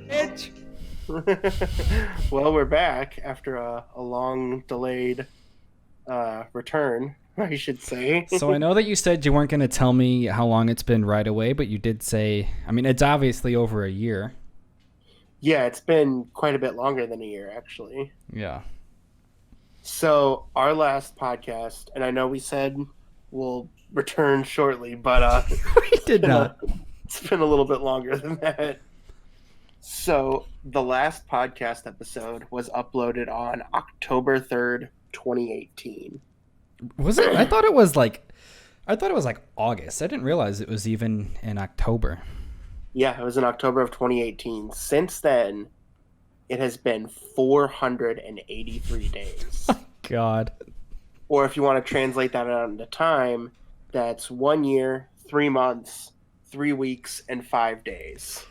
Bitch. Well, we're back after a long delayed return, I should say. So I know that you said you weren't going to tell me how long it's been right away, but you did say, I mean, it's obviously over a year. Yeah, it's been quite a bit longer than a year, actually. Yeah. So our last podcast, and I know we said we'll return shortly, but We did not. It's been a little bit longer than that. So the last podcast episode was uploaded on October 3rd, 2018. Was it? I thought it was like August. I didn't realize it was even in October. Yeah, it was in October of 2018. Since then, it has been 483 days. God. Or if you want to translate that out into time, that's 1 year, 3 months, 3 weeks, and 5 days.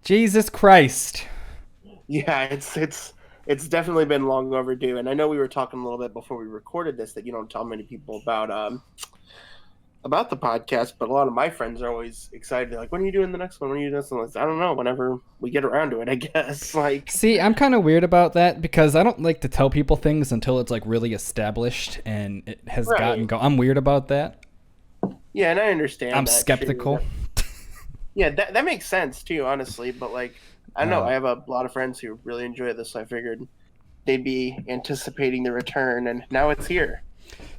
Jesus Christ. Yeah, it's definitely been long overdue. And I know we were talking a little bit before we recorded this that you don't tell many people about the podcast, but a lot of my friends are always excited. They're like, when are you doing the next one? When are you doing this one? I don't know, whenever we get around to it, I guess. Like, see, I'm kind of weird about that because I don't like to tell people things until it's like really established and it has gotten go. I'm weird about that. Yeah, and I understand. I'm skeptical. Yeah, that makes sense too, honestly. But like, I don't know. I have a lot of friends who really enjoy this, so I figured they'd be anticipating the return, and now it's here.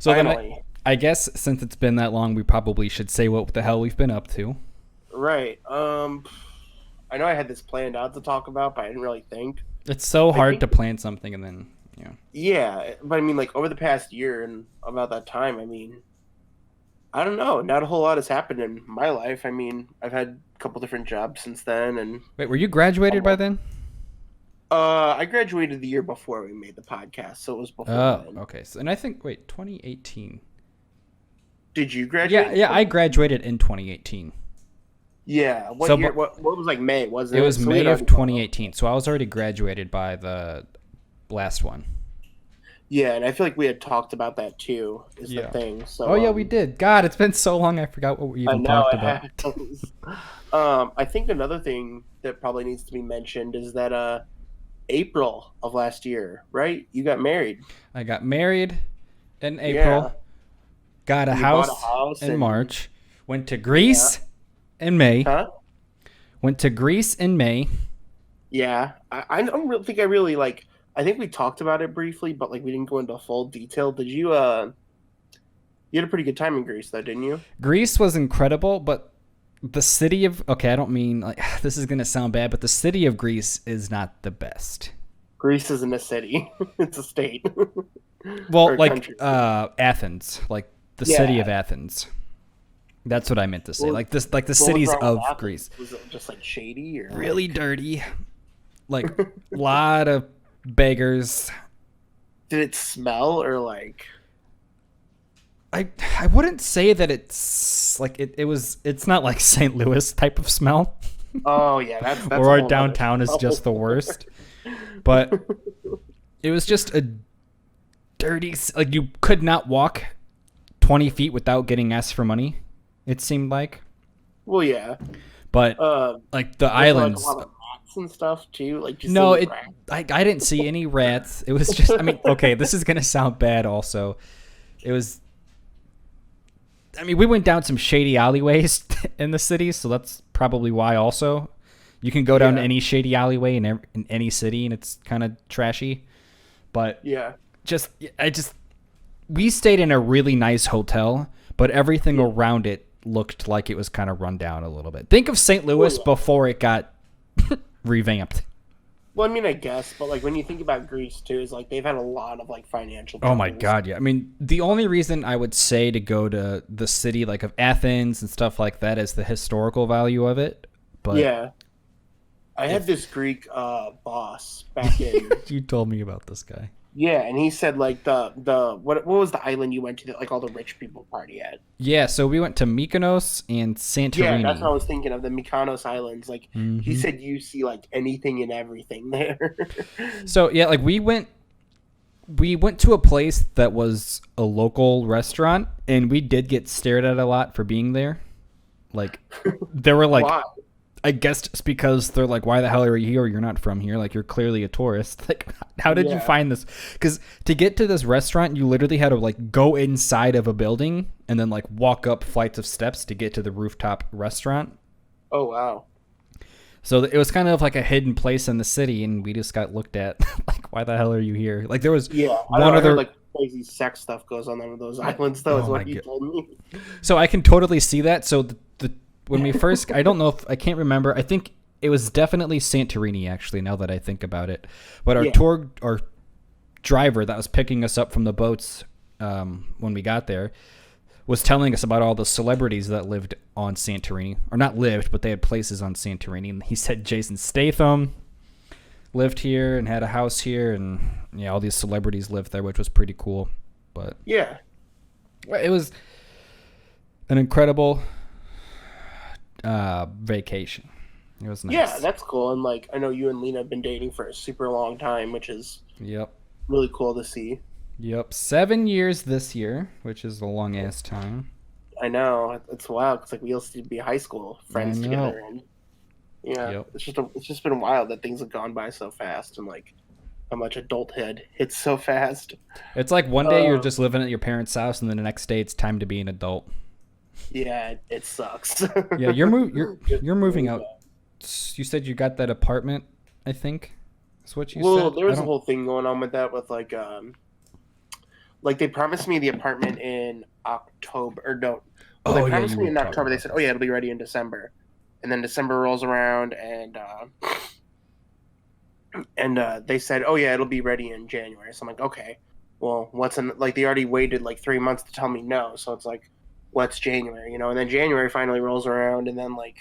So finally. Then I guess since it's been that long, we probably should say what the hell we've been up to. Right. I know I had this planned out to talk about, but I didn't really think. It's so hard to plan something and then, yeah. Yeah, but I mean, like, over the past year and about that time, I mean, I don't know. Not a whole lot has happened in my life. I mean, I've had a couple different jobs since then, and... Wait, were you graduated by then? I graduated the year before we made the podcast, so it was before then. Okay. So, and I think, 2018. Did you graduate? Yeah, I graduated in 2018. Yeah. What year? What was like May, wasn't it? It was May of 2018, so I was already graduated by the last one. Yeah, and I feel like we had talked about that too, is the thing. So, yeah, we did. God, it's been so long I forgot what we even talked about. I think another thing that probably needs to be mentioned is that April of last year, right? You got married. I got married in April. Yeah. Got a house in March. Went to Greece in May. Huh? Went to Greece in May. Yeah. I don't think I really like... I think we talked about it briefly, but like we didn't go into full detail. Did you... You had a pretty good time in Greece, though, didn't you? Greece was incredible, but the city of... Okay, I don't mean... like this is going to sound bad, but the city of Greece is not the best. Greece isn't a city. It's a state. Well, like Athens. Like... The city of Athens. That's what I meant to say. Like this, like the cities of Greece. Was it just like shady or really dirty? Like a lot of beggars. Did it smell or like? I wouldn't say that it's like it was. It's not like St. Louis type of smell. Oh yeah, that's or our downtown is just the worst. But it was just a dirty. Like you could not walk 20 feet without getting asked for money, it seemed like. Well, yeah. But, like, the islands... Like a lot of rats and stuff, too? Like, just no, I didn't see any rats. It was just... I mean, okay, this is going to sound bad also. It was... I mean, we went down some shady alleyways in the city, so that's probably why also. You can go down any shady alleyway in any city, and it's kind of trashy. But... Yeah. We stayed in a really nice hotel, but everything around it looked like it was kind of run down a little bit. Think of St. Louis before it got revamped. Well, I mean, I guess, but like when you think about Greece too, is like they've had a lot of like financial troubles. Oh my God, yeah. I mean, the only reason I would say to go to the city like of Athens and stuff like that is the historical value of it. But yeah, I had this Greek boss back in. You told me about this guy. Yeah, and he said like the what was the island you went to that like all the rich people party at? Yeah, so we went to Mykonos and Santorini. Yeah, that's what I was thinking of, the Mykonos Islands. Like he said, you see like anything and everything there. So yeah, like we went we went to a place that was a local restaurant, and we did get stared at a lot for being there. Like, they were like, Why? I guess it's because they're like, why the hell are you here? You're not from here. Like, you're clearly a tourist. Like, how did you Yeah. find this? Because to get to this restaurant, you literally had to like go inside of a building and then like walk up flights of steps to get to the rooftop restaurant. Oh wow. So it was kind of like a hidden place in the city, and we just got looked at like, why the hell are you here? Like, there was Yeah. one I other. heard like crazy sex stuff goes on those islands though. Is Oh my what you God. told me. So I can totally see that. So the when we first, I don't know if I can't remember. I think it was definitely Santorini actually. Now that I think about it, but Yeah. our driver that was picking us up from the boats when we got there was telling us about all the celebrities that lived on Santorini, or not lived, but they had places on Santorini. And he said Jason Statham lived here and had a house here, and yeah, all these celebrities lived there, which was pretty cool. But Yeah. it was an incredible vacation. It was nice. Yeah, that's cool. And like, I know you and Lena have been dating for a super long time, which is Yep. really cool to see. Yep. 7 years this year, which is a long ass time. I know it's wild because like we used to be high school friends I know. together, and yeah, Yep. it's just been wild that things have gone by so fast, and like how much adulthood hits so fast. It's like one day you're Uh, just living at your parents' house, and then the next day it's time to be an adult. Yeah, it sucks. Yeah, you're moving out. You said you got that apartment, I think. That's what you Well, said. there I was a don't- whole thing going on with that, with like they promised me the apartment in October, or no, well, they Oh, yeah, promised you me were in talking October. They about said, this. "Oh yeah, it'll be ready in December," and then December rolls around, and they said, "Oh yeah, it'll be ready in January." So I'm like, "Okay, well, what's in like they already waited like 3 months to tell me no, so it's like, what's January, you know?" And then January finally rolls around, and then like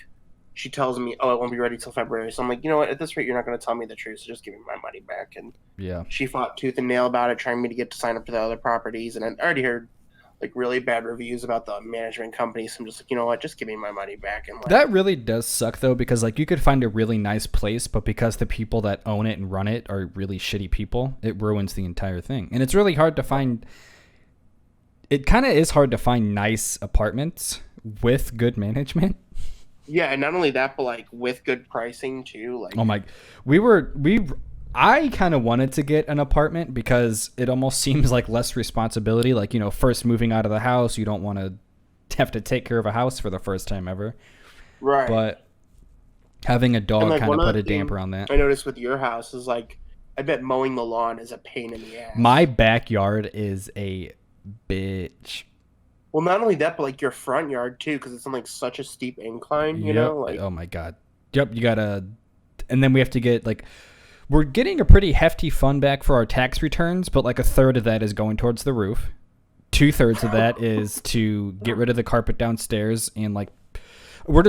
she tells me, "Oh, it won't be ready till February." So I'm like, you know what? At this rate, you're not going to tell me the truth, so just give me my money back. And Yeah. she fought tooth and nail about it, trying me to get to sign up to the other properties. And I already heard like really bad reviews about the management company. So I'm just like, you know what? Just give me my money back. And like, That really does suck though, because like you could find a really nice place, but because the people that own it and run it are really shitty people, it ruins the entire thing. And it's really hard to find. It kind of is hard to find nice apartments with good management. yeah, and not only that, but like with good pricing too. Like, Oh my, I kind of wanted to get an apartment because it almost seems like less responsibility. Like, you know, first moving out of the house, you don't want to have to take care of a house for the first time ever. right. But having a And, dog like, kind of one put other a damper on that. I noticed with your house is like, I bet mowing the lawn is a pain in the ass. My backyard is a bitch. Well, not only that, but like your front yard too, because it's on like such a steep incline. You know, like Oh my god. Yep. You gotta, and then we have to get like, we're getting a pretty hefty fund back for our tax returns, but like a third of that is going towards the roof. 2/3 of that is to get rid of the carpet downstairs, and like we're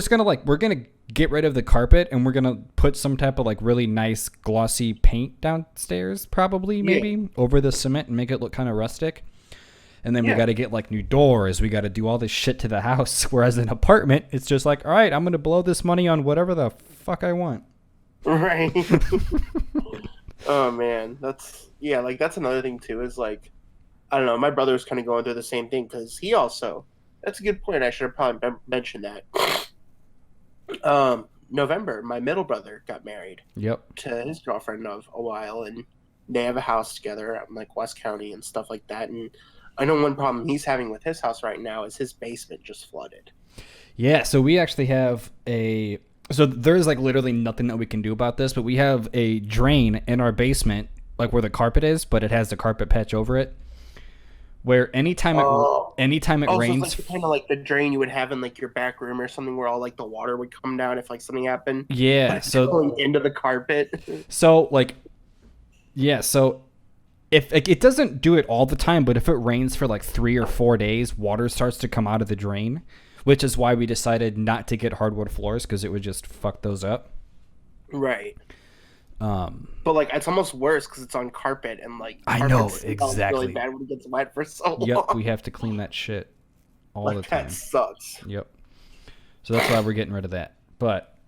gonna get rid of the carpet, and we're gonna put some type of like really nice glossy paint downstairs, probably maybe over the cement, and make it look kind of rustic. And then we Yeah. got to get like new doors. We got to do all this shit to the house. Whereas an apartment, it's just like, all right, I'm gonna blow this money on whatever the fuck I want. right. Oh man, like that's another thing too. Is like, I don't know. My brother's kind of going through the same thing because he also. That's a good point. I should have probably mentioned that. November, my middle brother got married Yep. to his girlfriend of a while, and they have a house together out in like West County and stuff like that. And I know one problem he's having with his house right now is his basement just flooded. Yeah. So we actually have a. So there's like literally nothing that we can do about this, but we have a drain in our basement, like where the carpet is, but it has the carpet patch over it. Where anytime it Oh. anytime it Oh, so rains, it's like kind of like the drain you would have in like your back room or something, where all like the water would come down if like something happened. yeah. But it's So going into the carpet. So like, yeah. So if like, it doesn't do it all the time, but if it rains for like 3 or 4 days, water starts to come out of the drain, which is why we decided not to get hardwood floors because it would just fuck those up. Right. Um, But like it's almost worse because it's on carpet, and like I carpet know, smells exactly. really bad when it gets wet for so long. yep, we have to clean that shit all like the time. that sucks. Yep. So that's why we're getting rid of that. But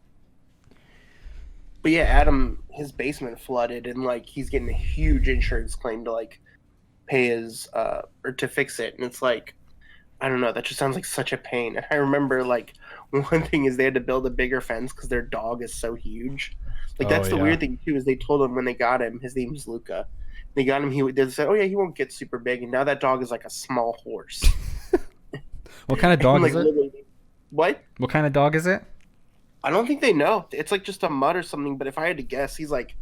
But yeah, Adam, his basement flooded, and like he's getting a huge insurance claim to like pay his or to fix it, and it's like, I don't know, that just sounds like such a pain. And I remember like one thing is they had to build a bigger fence because their dog is so huge. Like Oh that's the yeah. weird thing too is they told him when they got him, his name's Luca. They got him. They said, "Oh yeah, he won't get super big," and now that dog is like a small horse. What kind of And dog like is it? literally, what? What kind of dog is it? I don't think they know. It's like just a mutt or something. But if I had to guess, he's like,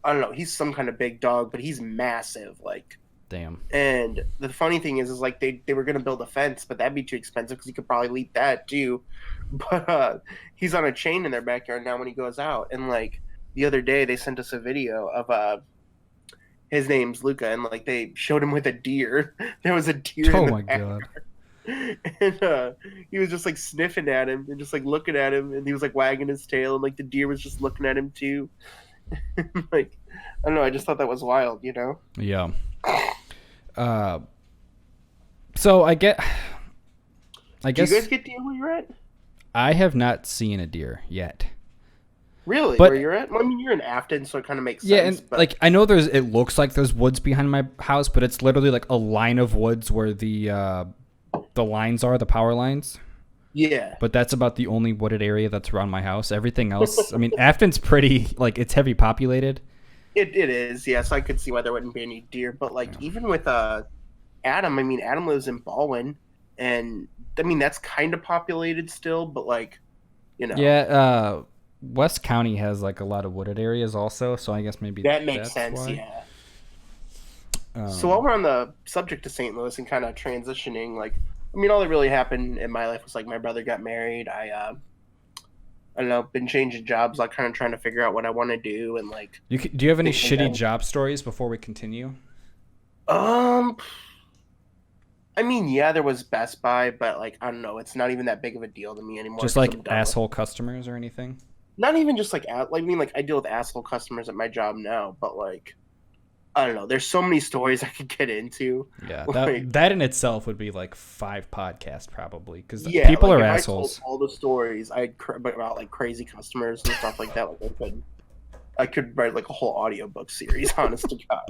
I don't know. He's some kind of big dog, but he's massive. Like, Damn. and the funny thing is like they were gonna build a fence, but that'd be too expensive because you could probably leap that too. But he's on a chain in their backyard now when he goes out. And like the other day, they sent us a video of his name's Luca, and like they showed him with a deer. There was a deer Oh in the my backyard. god. And he was just like sniffing at him and just like looking at him, and he was like wagging his tail, and like the deer was just looking at him too. Like, I don't know, I just thought that was wild, you know? Yeah. So I Do guess you guys get deer where you're at? I have not seen a deer yet. Really? But Where you're at? Well, I mean, you're in Afton, so it kind of makes yeah, sense. and But like I know it looks like there's woods behind my house, but it's literally like a line of woods where the lines are, the power lines. yeah, But that's about the only wooded area that's around my house. Everything else, I mean, Afton's pretty like it's heavy populated. it is. Yeah, so I could see why there wouldn't be any deer. But like even with Adam, I mean, Adam lives in Baldwin, and I mean that's kind of populated still, but like, you know. Yeah, West County has like a lot of wooded areas also, so I guess maybe That makes that's sense, why. yeah. So while we're on the subject of St. Louis and kind of transitioning, like, I mean, all that really happened in my life was like my brother got married. I don't know, been changing jobs, like kind of trying to figure out what I want to do, and like, Do you have any things like shitty that. job stories before we continue? Um, I mean, yeah, there was Best Buy, but like, I don't know, it's not even that big of a deal to me anymore. Just 'Cause like I'm done with it. asshole customers or anything? Not even just like, I mean, like I deal with asshole customers at my job now, but like, I don't know. There's so many stories I could get into. Yeah, Like, that in itself would be like 5 podcasts probably because yeah, people like are if I assholes. told all the stories about like crazy customers and stuff like that, like I could write like a whole audiobook series. Honest to God,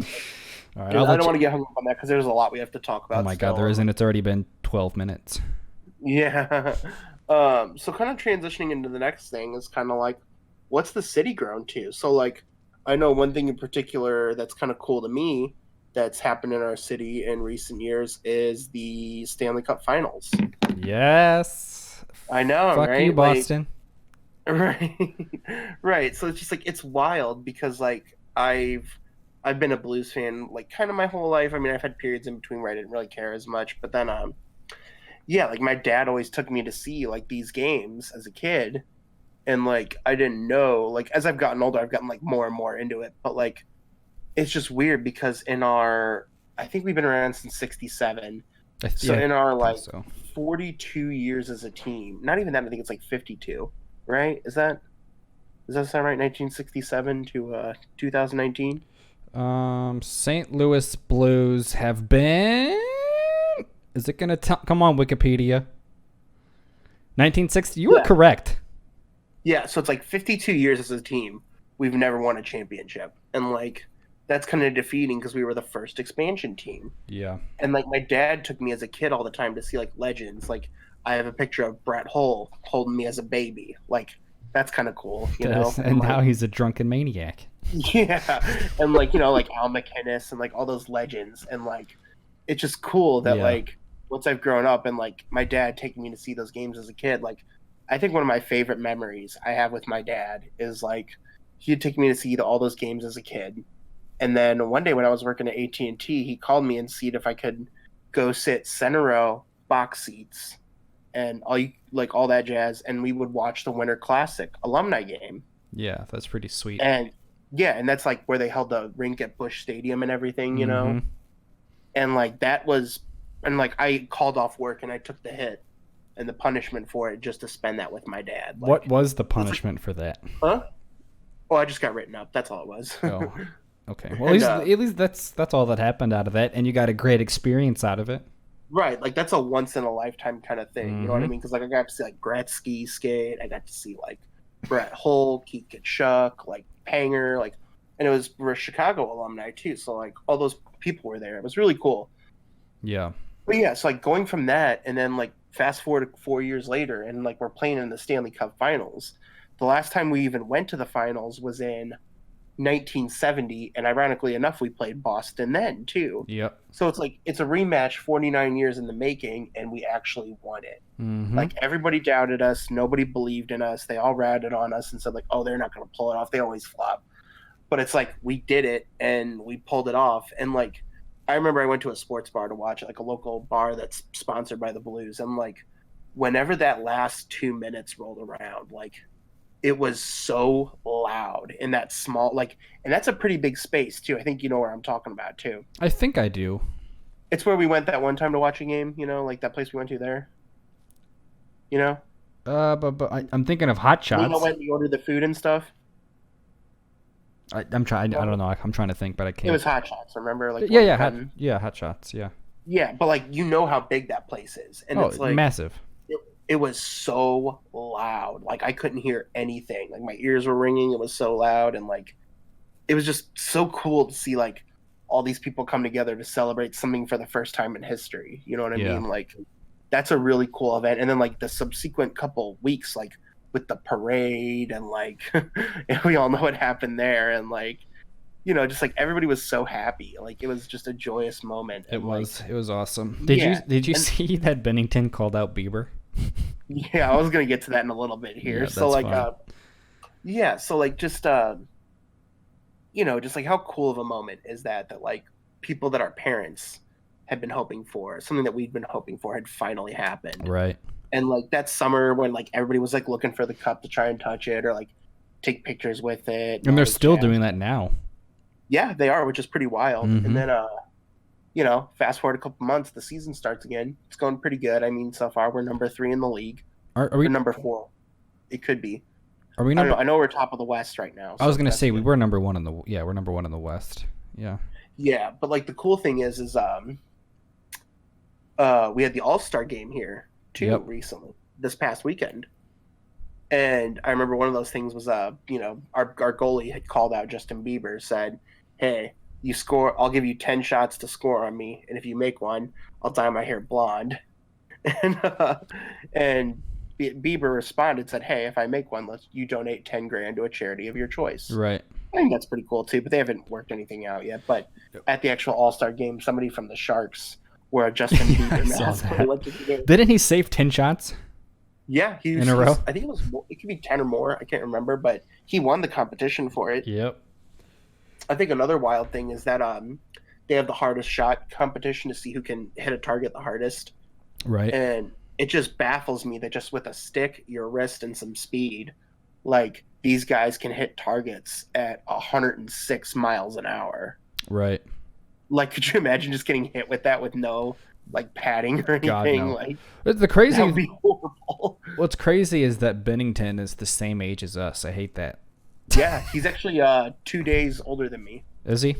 All right, and I'll I let don't you. want to get hung up on that because there's a lot we have to talk about. Oh my god, Still. there isn't. It's already been 12 minutes. Yeah. So kind of transitioning into the next thing is kind of like, what's the city grown to? So like, I know one thing in particular that's kind of cool to me that's happened in our city in recent years is the Stanley Cup Finals. Yes. I know, Fuck right? you, Like, Boston. right, right. So it's just like it's wild because like I've been a Blues fan like kind of my whole life. I mean, I've had periods in between where I didn't really care as much, but then yeah, like my dad always took me to see like these games as a kid, and like I didn't know, like as I've gotten older I've gotten like more and more into it, but like it's just weird because I think we've been around since 67. So Yeah, in our I like think so. 42 years as a team, not even that, I think it's like 52, right? Does that sound right? 1967 to 2019. St. Louis Blues have been. Is it gonna come on Wikipedia? 1960. You were Yeah. correct. Yeah, so it's like 52 years as a team. We've never won a championship. And like that's kind of defeating because we were the first expansion team. Yeah. And like my dad took me as a kid all the time to see like legends. Like I have a picture of Brett Hull holding me as a baby. Like that's kind of cool, you know? And like, now he's a drunken maniac. yeah. And like, you know, like Al McInnes and like all those legends. And like it's just cool that Yeah. like once I've grown up and like my dad taking me to see those games as a kid, like I think one of my favorite memories I have with my dad is like he'd take me to see all those games as a kid. And then one day when I was working at AT&T, he called me and see if I could go sit center row box seats and all that jazz, and we would watch the Winter Classic alumni game. Yeah, that's pretty sweet. And yeah, and that's like where they held the rink at Busch Stadium and everything, you know. Mhm. And like that was, and like I called off work and I took the hit and the punishment for it just to spend that with my dad. Like, What was the punishment for that? Huh? Oh, I just got written up. That's all it was. Oh, okay. Well, at least that's all that happened out of that, and you got a great experience out of it. Right, like that's a once in a lifetime kind of thing. You know what I Mhm. mean? Because like I got to see like Gretzky skate. I got to see like Brett Hull, Keith Kachuk, like Panger, like and it was we're Chicago alumni too. So like all those people were there. It was really cool. Yeah. But yeah, so like going from that, and then like fast forward 4 years later, and like we're playing in the Stanley Cup Finals. The last time we even went to the finals was in 1970, and ironically enough, we played Boston then too. Yep. So it's like it's a rematch, 49 years in the making, and we actually won it. Mm-hmm. Like everybody doubted us, nobody believed in us. They all ratted on us and said like, "Oh, they're not going to pull it off. They always flop." But it's like we did it and we pulled it off. And like I remember I went to a sports bar to watch it, like a local bar that's sponsored by the Blues. And like whenever that last 2 minutes rolled around, like it was so loud in that small like, and that's a pretty big space too. I think you know where I'm talking about too. I think I do. It's where we went that one time to watch a game, you know, like that place we went to there. You know? But I'm thinking of Hot We all Shots. went and we ordered the food and stuff. I'm trying. I don't know. I'm trying to think, but I It can't. was Hot Shots, remember? Like Yeah, one yeah, time. Hot Shots. Yeah. Yeah, but like you know how big that place is. And Oh, it's like massive. it was so loud. Like I couldn't hear anything. Like my ears were ringing. It was so loud, and like it was just so cool to see like all these people come together to celebrate something for the first time in history. You know what I Yeah. mean? Like that's a really cool event. And then like the subsequent couple weeks, like with the parade and like and we all know what happened there, and like you know, just like everybody was so happy. Like it was just a joyous moment. It And like was. It was awesome. yeah, Did you and see that Bennington called out Bieber? yeah, I was gonna get to that in a little bit here. Yeah, So that's like fine. yeah, so like just you know, just like how cool of a moment is that like people that our parents had been hoping for, something that we'd been hoping for had finally happened. Right. And like that summer when like everybody was like looking for the cup to try and touch it or like take pictures with it And all they're this still jazz. doing that now. Yeah, they are, which is pretty wild. Mhm. And then you know, fast forward a couple months, the season starts again. It's going pretty good. I mean, so far we're number 3 in the league. Are Or we? number 4. It could be. Are we I don't number? know. I know we're top of the West right now. I was So gonna that's say we good. were number one in the. Yeah, we're number one in the West. Yeah. Yeah, but like the cool thing is we had the All-Star game here too Yep. recently, this past weekend. And I remember one of those things was you know, our goalie had called out Justin Bieber, said, "Hey, you score, I'll give you 10 shots to score on me, and if you make one, I'll dye my hair blonde." And Bieber responded, said, "Hey, if I make one, let's you donate 10 grand to a charity of your choice." Right. I think that's pretty cool too, but they haven't worked anything out yet. But at the actual All-Star game, somebody from the Sharks wore a Justin Yeah, I Bieber saw mask when that. they went to the game. Didn't he save 10 shots Yeah, in a row? I think it was more, it could be 10 or more. I can't remember, but he won the competition for it. Yep. I think another wild thing is that they have the hardest shot competition to see who can hit a target the hardest. Right. And it just baffles me that just with a stick, your wrist, and some speed, like these guys can hit targets at 106 miles an hour. Right. Like, could you imagine just getting hit with that with no like padding or God, anything? no. Like The that crazy. would be horrible. What's crazy is that Bennington is the same age as us. I hate that. Yeah, he's actually 2 days older than me. Is he?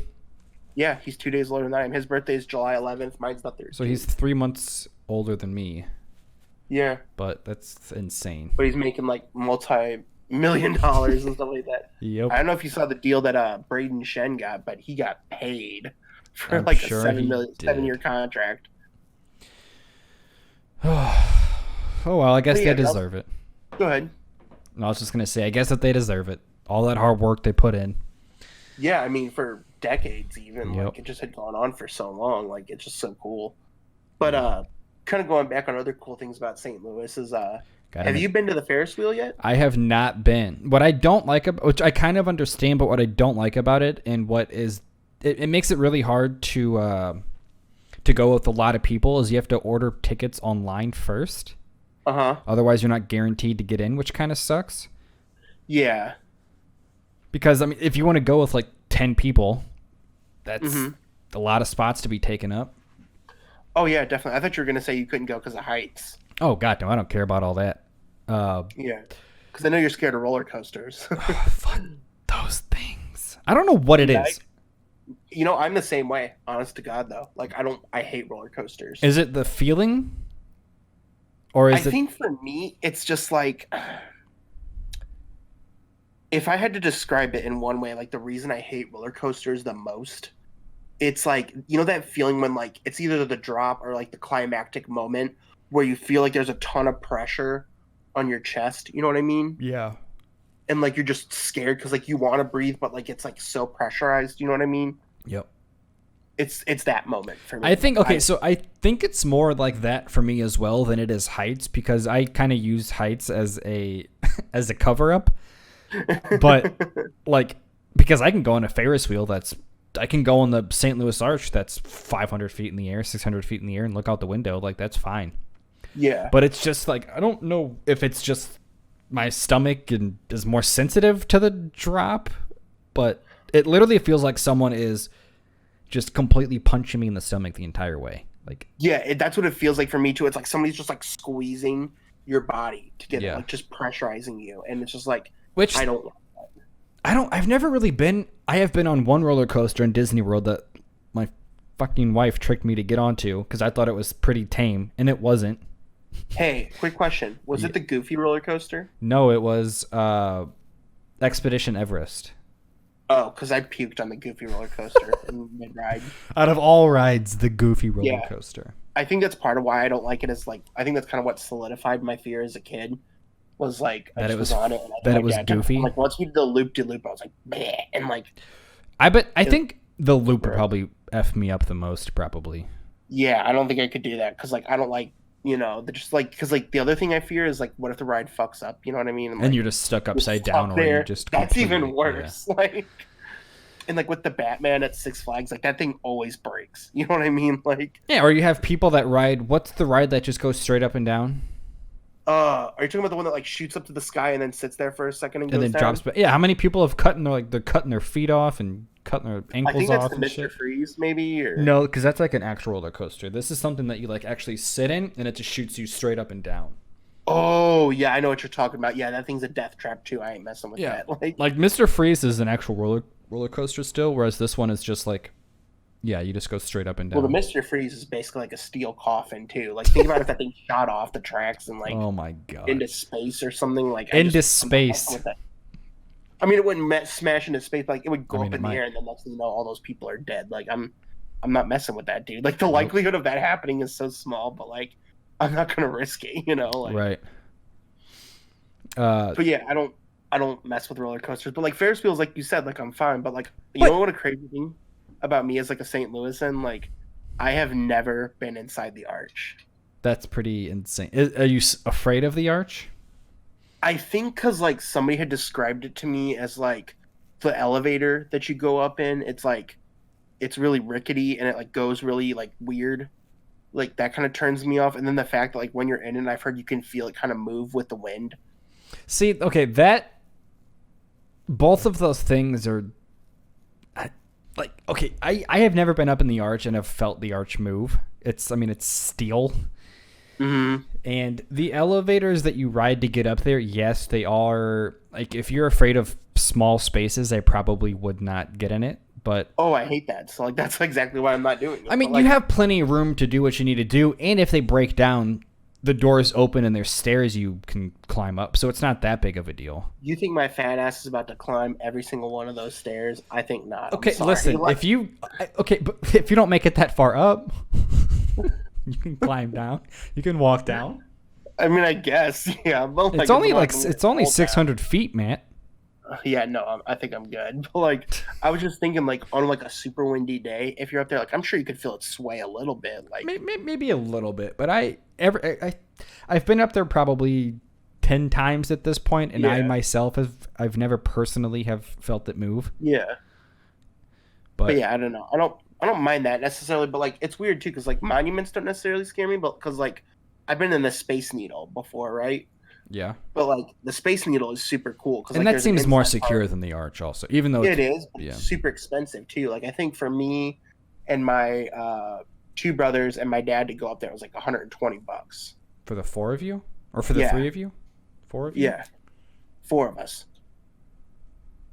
Yeah, he's 2 days older than I am. His birthday is July 11th. Mine's the 13th. So he's 3 months older than me, yeah, but that's insane. but he's making like multi-million dollars and stuff like that. Yep. I don't know if you saw the deal that Braden Shen got, but he got paid for I'm like sure a 7 he million did. 7-year contract. Oh well, I guess But yeah, they deserve it. Go ahead. And I was just gonna say, I guess that they deserve it. All that hard work they put in. Yeah, I mean for decades even. Yep. Like it just had gone on for so long. Like it's just so cool. But kind of going back on other cool things about St. Louis is have you been to the Ferris wheel yet? I have not been. What I don't like about, which I kind of understand, but what I don't like about it, and what is, it makes it really hard to go with a lot of people, is you have to order tickets online first. Uh-huh. Otherwise, you're not guaranteed to get in, which kind of sucks. Yeah. Because I mean, if you want to go with like 10 people, that's Mhm. a lot of spots to be taken up. Oh yeah, definitely. I thought you were gonna say you couldn't go because of heights. Oh God, no, I don't care about all that. Yeah, because I know you're scared of roller coasters. Fuck those things. I don't know what it is. You know, I'm the same way. Honest to God, though, like I hate roller coasters. Is it the feeling, or I is it? think for me, it's just like if I had to describe it in one way, like the reason I hate roller coasters the most, it's like you know that feeling when like it's either the drop or like the climactic moment where you feel like there's a ton of pressure on your chest. You know what I mean? Yeah. And like you're just scared because like you want to breathe, but like it's like so pressurized. You know what I mean? Yep. It's that moment for I me. think okay, so I think it's more like that for me as well than it is heights because I kind of use heights as a as a cover up, but like because I can go on a Ferris wheel I can go on the St. Louis Arch that's 500 feet in the air, 600 feet in the air, and look out the window. Like that's fine. Yeah. But it's just like I don't know if it's just my stomach and is more sensitive to the drop, but it literally feels like someone is just completely punching me in the stomach the entire way. Like Yeah, that's what it feels like for me too. It's like somebody's just like squeezing your body to get it, yeah, like just pressurizing you, and it's just like which I don't. I've never really been. I have been on one roller coaster in Disney World that my fucking wife tricked me to get onto because I thought it was pretty tame, and it wasn't. Hey, quick question: was Yeah. it the Goofy roller coaster? No, it was Expedition Everest. Oh, because I puked on the Goofy roller coaster in mid ride. Out of all rides, the Goofy roller Yeah. coaster. I think that's part of why I don't like it. Is like I think that's kind of what solidified my fear as a kid. Was like I That it just was was on it, and I that my it was dad took- goofy. Like once we did the loop de loop, I was like, bleh, and like I think the loop would Right. probably f me up the most, probably. yeah, I don't think I could do that because like I don't like just like because like the other thing I fear is like what if the ride fucks up? You know what I mean? And like, you're just stuck upside stuck down, or you there. just That's even completely- worse. Like and like with the Batman at Six Flags, like that thing always breaks. You know what I mean? Like Yeah, or you have people that ride. What's the ride that just goes straight up and down are you talking about the one that like shoots up to the sky and then sits there for a second and and goes then down? drops back? Yeah, how many people have they're cutting their feet off and cutting their I ankles think that's off the and Mr. shit? Freeze, maybe. Or No, because that's like an actual roller coaster. This is something that you like actually sit in, and it just shoots you straight up and down. oh yeah, I know what you're talking about. Yeah, that thing's a death trap too. I ain't messing with Yeah, that. Like like Mr. Freeze is an actual roller coaster still, whereas this one is just like, yeah, you just go straight up and down. well, the Mr. Freeze is basically like a steel coffin too. Like think about if that thing shot off the tracks and like Oh my god. into space or something. Like Into I'm not messing space. with that. I mean, it wouldn't smash into space. But, like it would go I mean, up it in the might. air, and then next thing you know, all those people are dead. Like I'm not messing with that, dude. Like the Nope. likelihood of that happening is so small, but like I'm not gonna risk it. You know, like. Right. But yeah, I don't mess with roller coasters. But like Ferris wheels, like you said, like I'm fine. But like you But- know what a crazy thing about me as like a St. Louisan, like I have never been inside the arch. That's pretty insane. Are you afraid of the arch? I think because like somebody had described it to me as like the elevator that you go up in. It's like it's really rickety and it like goes really like weird. Like that kind of turns me off. And then the fact that like when you're in it, I've heard you can feel it kind of move with the wind. See, okay, that both of those things are like okay. I have never been up in the arch and have felt the arch move. It's steel. Mm-hmm. And the elevators that you ride to get up there, yes, they are like if you're afraid of small spaces, I probably would not get in it. But Oh, I hate that. So like that's exactly why I'm not doing it. I mean, But, like, you have plenty of room to do what you need to do, and if they break down, the doors open and there's stairs you can climb up, so it's not that big of a deal. you think my fat ass is about to climb every single one of those stairs? I think not. I'm Okay, sorry. listen, Like, but if you don't make it that far up, you can climb down. You can walk down. I mean, I guess, yeah. But like, It's only not like gonna it's only hold that. 600 feet, Matt. Yeah, no, I think I'm good. But like, I was just thinking, like, on like a super windy day, if you're up there, like, I'm sure you could feel it sway a little bit. Like, Maybe a little bit, but I've been up there probably 10 times at this point, and I Yeah. myself I've never personally have felt it move. yeah. But yeah, I don't know. I don't mind that necessarily, but like, it's weird too, because like monuments don't necessarily scare me, but because like, I've been in the Space Needle before, right? yeah, But like, the Space Needle is super cool because and like, that there's an seems more inside part. secure than the arch, also. Even though It is, but yeah. it's super expensive too. Like I think for me and my two brothers and my dad to go up there, it was like $120. For the four of you, or for the Yeah. three of you, four of you. Yeah, four of us.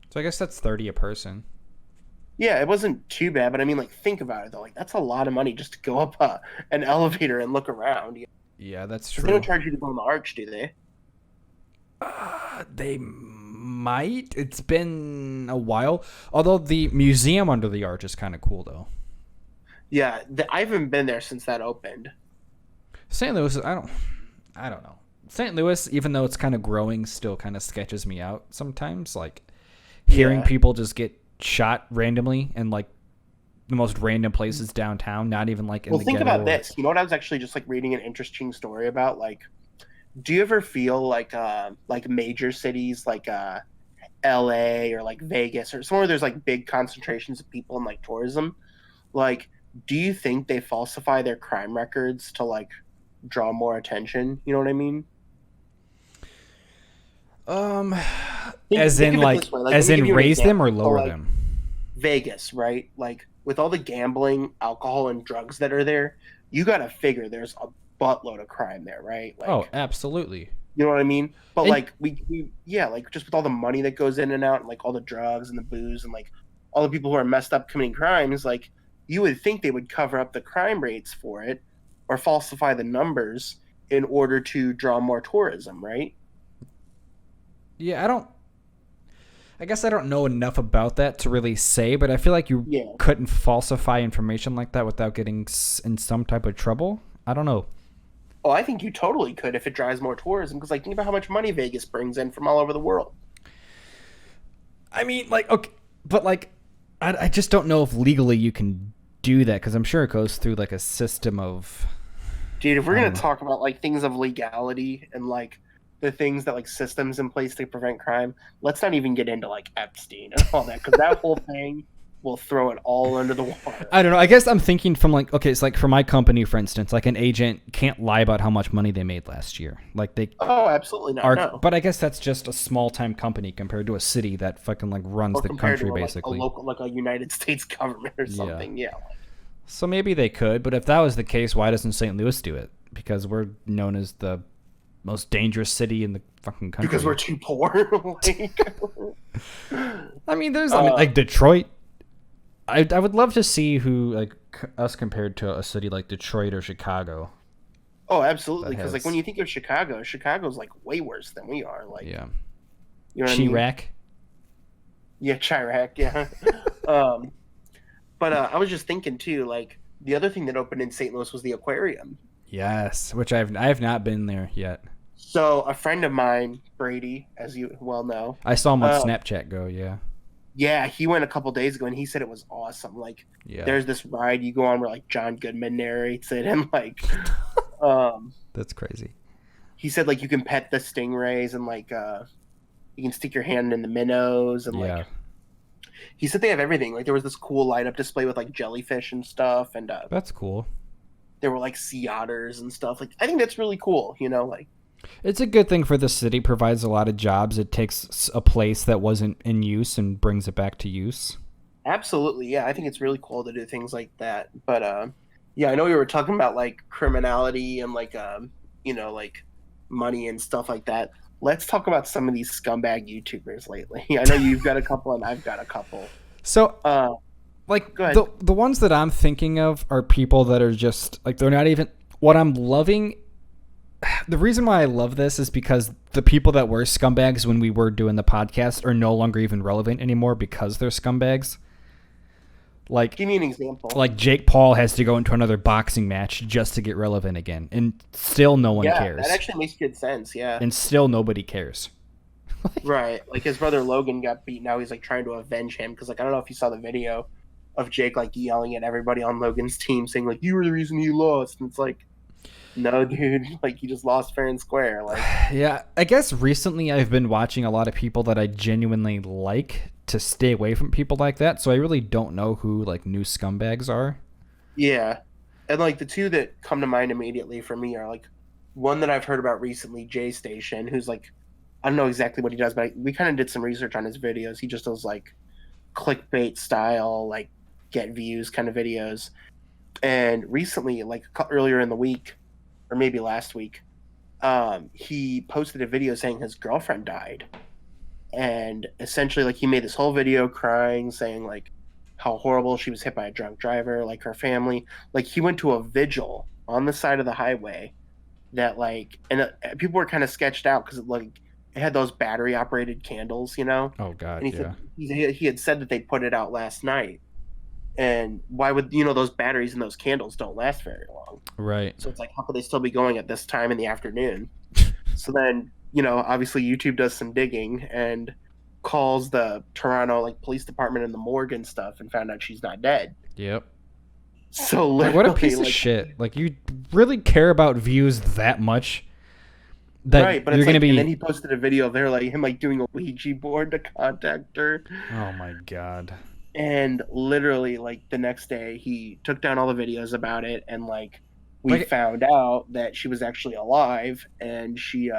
So I guess that's 30 a person. Yeah, it wasn't too bad, but I mean, like, think about it though. Like, that's a lot of money just to go up an elevator and look around. Yeah, that's They true. don't charge you to go on the arch, do they? They might. It's been a while. Although the museum under the arch is kind of cool, though. Yeah, I haven't been there since that opened. St. Louis, I don't know. St. Louis, even though it's kind of growing, still kind of sketches me out sometimes. Like hearing Yeah. people just get shot randomly in like the most random places downtown, not even like in Well, the think ghetto. about this. You know what I was actually just like reading an interesting story about? Like, do you ever feel like major cities like LA or like Vegas or somewhere where there's like big concentrations of people in like tourism? Like, do you think they falsify their crime records to like draw more attention? You know what I mean? Um, Think as think in of it like this way. Like, let as me give in you an raise them or example. So, lower like them. Vegas, right? Like with all the gambling, alcohol, and drugs that are there, you got to figure there's a buttload of crime there, right? Oh, Like, absolutely. you know what I mean? But And like we yeah, like just with all the money that goes in and out, and like all the drugs and the booze and like all the people who are messed up committing crimes, like you would think they would cover up the crime rates for it or falsify the numbers in order to draw more tourism, right? yeah, I guess I don't know enough about that to really say, but I feel like you Yeah. couldn't falsify information like that without getting in some type of trouble. I don't know. Oh, I think you totally could if it drives more tourism because like think about how much money Vegas brings in from all over the world. I mean, like, okay, but like, I just don't know if legally you can do that because I'm sure it goes through like a system of. Dude, if we're I gonna don't know. talk about like things of legality and like the things that like systems in place to prevent crime, let's not even get into like Epstein and all that because that whole thing will throw it all under the water. I don't know. I guess I'm thinking from like, okay, it's like for my company, for instance, like an agent can't lie about how much money they made last year. Like they Oh, absolutely not. are, No. but I guess that's just a small time company compared to a city that fucking like runs Or the compared country to like a basically. local, like a United States government or Yeah. something. Yeah. So maybe they could, but if that was the case, why doesn't St. Louis do it? Because we're known as the most dangerous city in the fucking country. Because we're too poor. Like, I mean, I mean, like Detroit. I would love to see who like us compared to a city like Detroit or Chicago. oh, absolutely. That Because like when has you think of Chicago, Chicago's like way worse than we are. Like, yeah, you know what I mean? Chirac. Yeah, Chirac. Yeah. um, but I was just thinking too. Like the other thing that opened in St. Louis was the aquarium. Yes, which I have not been there yet. So a friend of mine, Brady, as you well know, I saw him on uh, Snapchat go. Yeah, yeah, he went a couple days ago and he said it was awesome. Like yeah, there's this ride you go on where like John Goodman narrates it and like um that's crazy. he said like you can pet the stingrays and like you can stick your hand in the minnows and like Yeah, he said they have everything. Like there was this cool light up display with like jellyfish and stuff and that's cool. there were like sea otters and stuff. Like I think that's really cool, you know, like It's a good thing for the city. Provides a lot of jobs. It takes a place that wasn't in use and brings it back to use. absolutely. Yeah, I think it's really cool to do things like that. But yeah, I know we were talking about like criminality and like you know, like money and stuff like that. Let's talk about some of these scumbag YouTubers lately. I know you've got a couple and I've got a couple. So Uh like Go ahead. the ones that I'm thinking of are people that are just like they're not even what I'm loving. The reason why I love this is because the people that were scumbags when we were doing the podcast are no longer even relevant anymore because they're scumbags. Give me an example. Like Jake Paul has to go into another boxing match just to get relevant again, and still no one Yeah, cares. that actually makes good sense. Yeah. And still nobody cares. Right. Like his brother Logan got beat. Now he's like trying to avenge him because like I don't know if you saw the video of Jake like yelling at everybody on Logan's team saying like you were the reason he lost. And it's like, no, dude, like you just lost fair and square. Like Yeah, I guess recently I've been watching a lot of people that I genuinely like to stay away from people like that. So I really don't know who like new scumbags are. yeah. And like the two that come to mind immediately for me are like one that I've heard about recently, Jay Station, who's like I don't know exactly what he does, but we kind of did some research on his videos. He just does like clickbait style, like get views kind of videos. And recently, like earlier in the week, or maybe last week, he posted a video saying his girlfriend died, and essentially, like he made this whole video crying, saying like how horrible she was hit by a drunk driver, like her family. Like he went to a vigil on the side of the highway that like, and people were kind of sketched out because like it had those battery operated candles, you know. Oh And God, he yeah. said he had said that they put it out last night. And why would those batteries and those candles don't last very long? Right. So it's like, how could they still be going at this time in the afternoon? So then, obviously YouTube does some digging and calls the Toronto like police department and the morgue and stuff and found out she's not dead. Yep. So Like what a literally, piece of like, shit. Like you really care about views that much that right, but you're it's gonna like, and be. then he posted a video of like him like doing a Ouija board to contact her. Oh my God. And literally, like the next day, he took down all the videos about it, and like we Like found out that she was actually alive, and she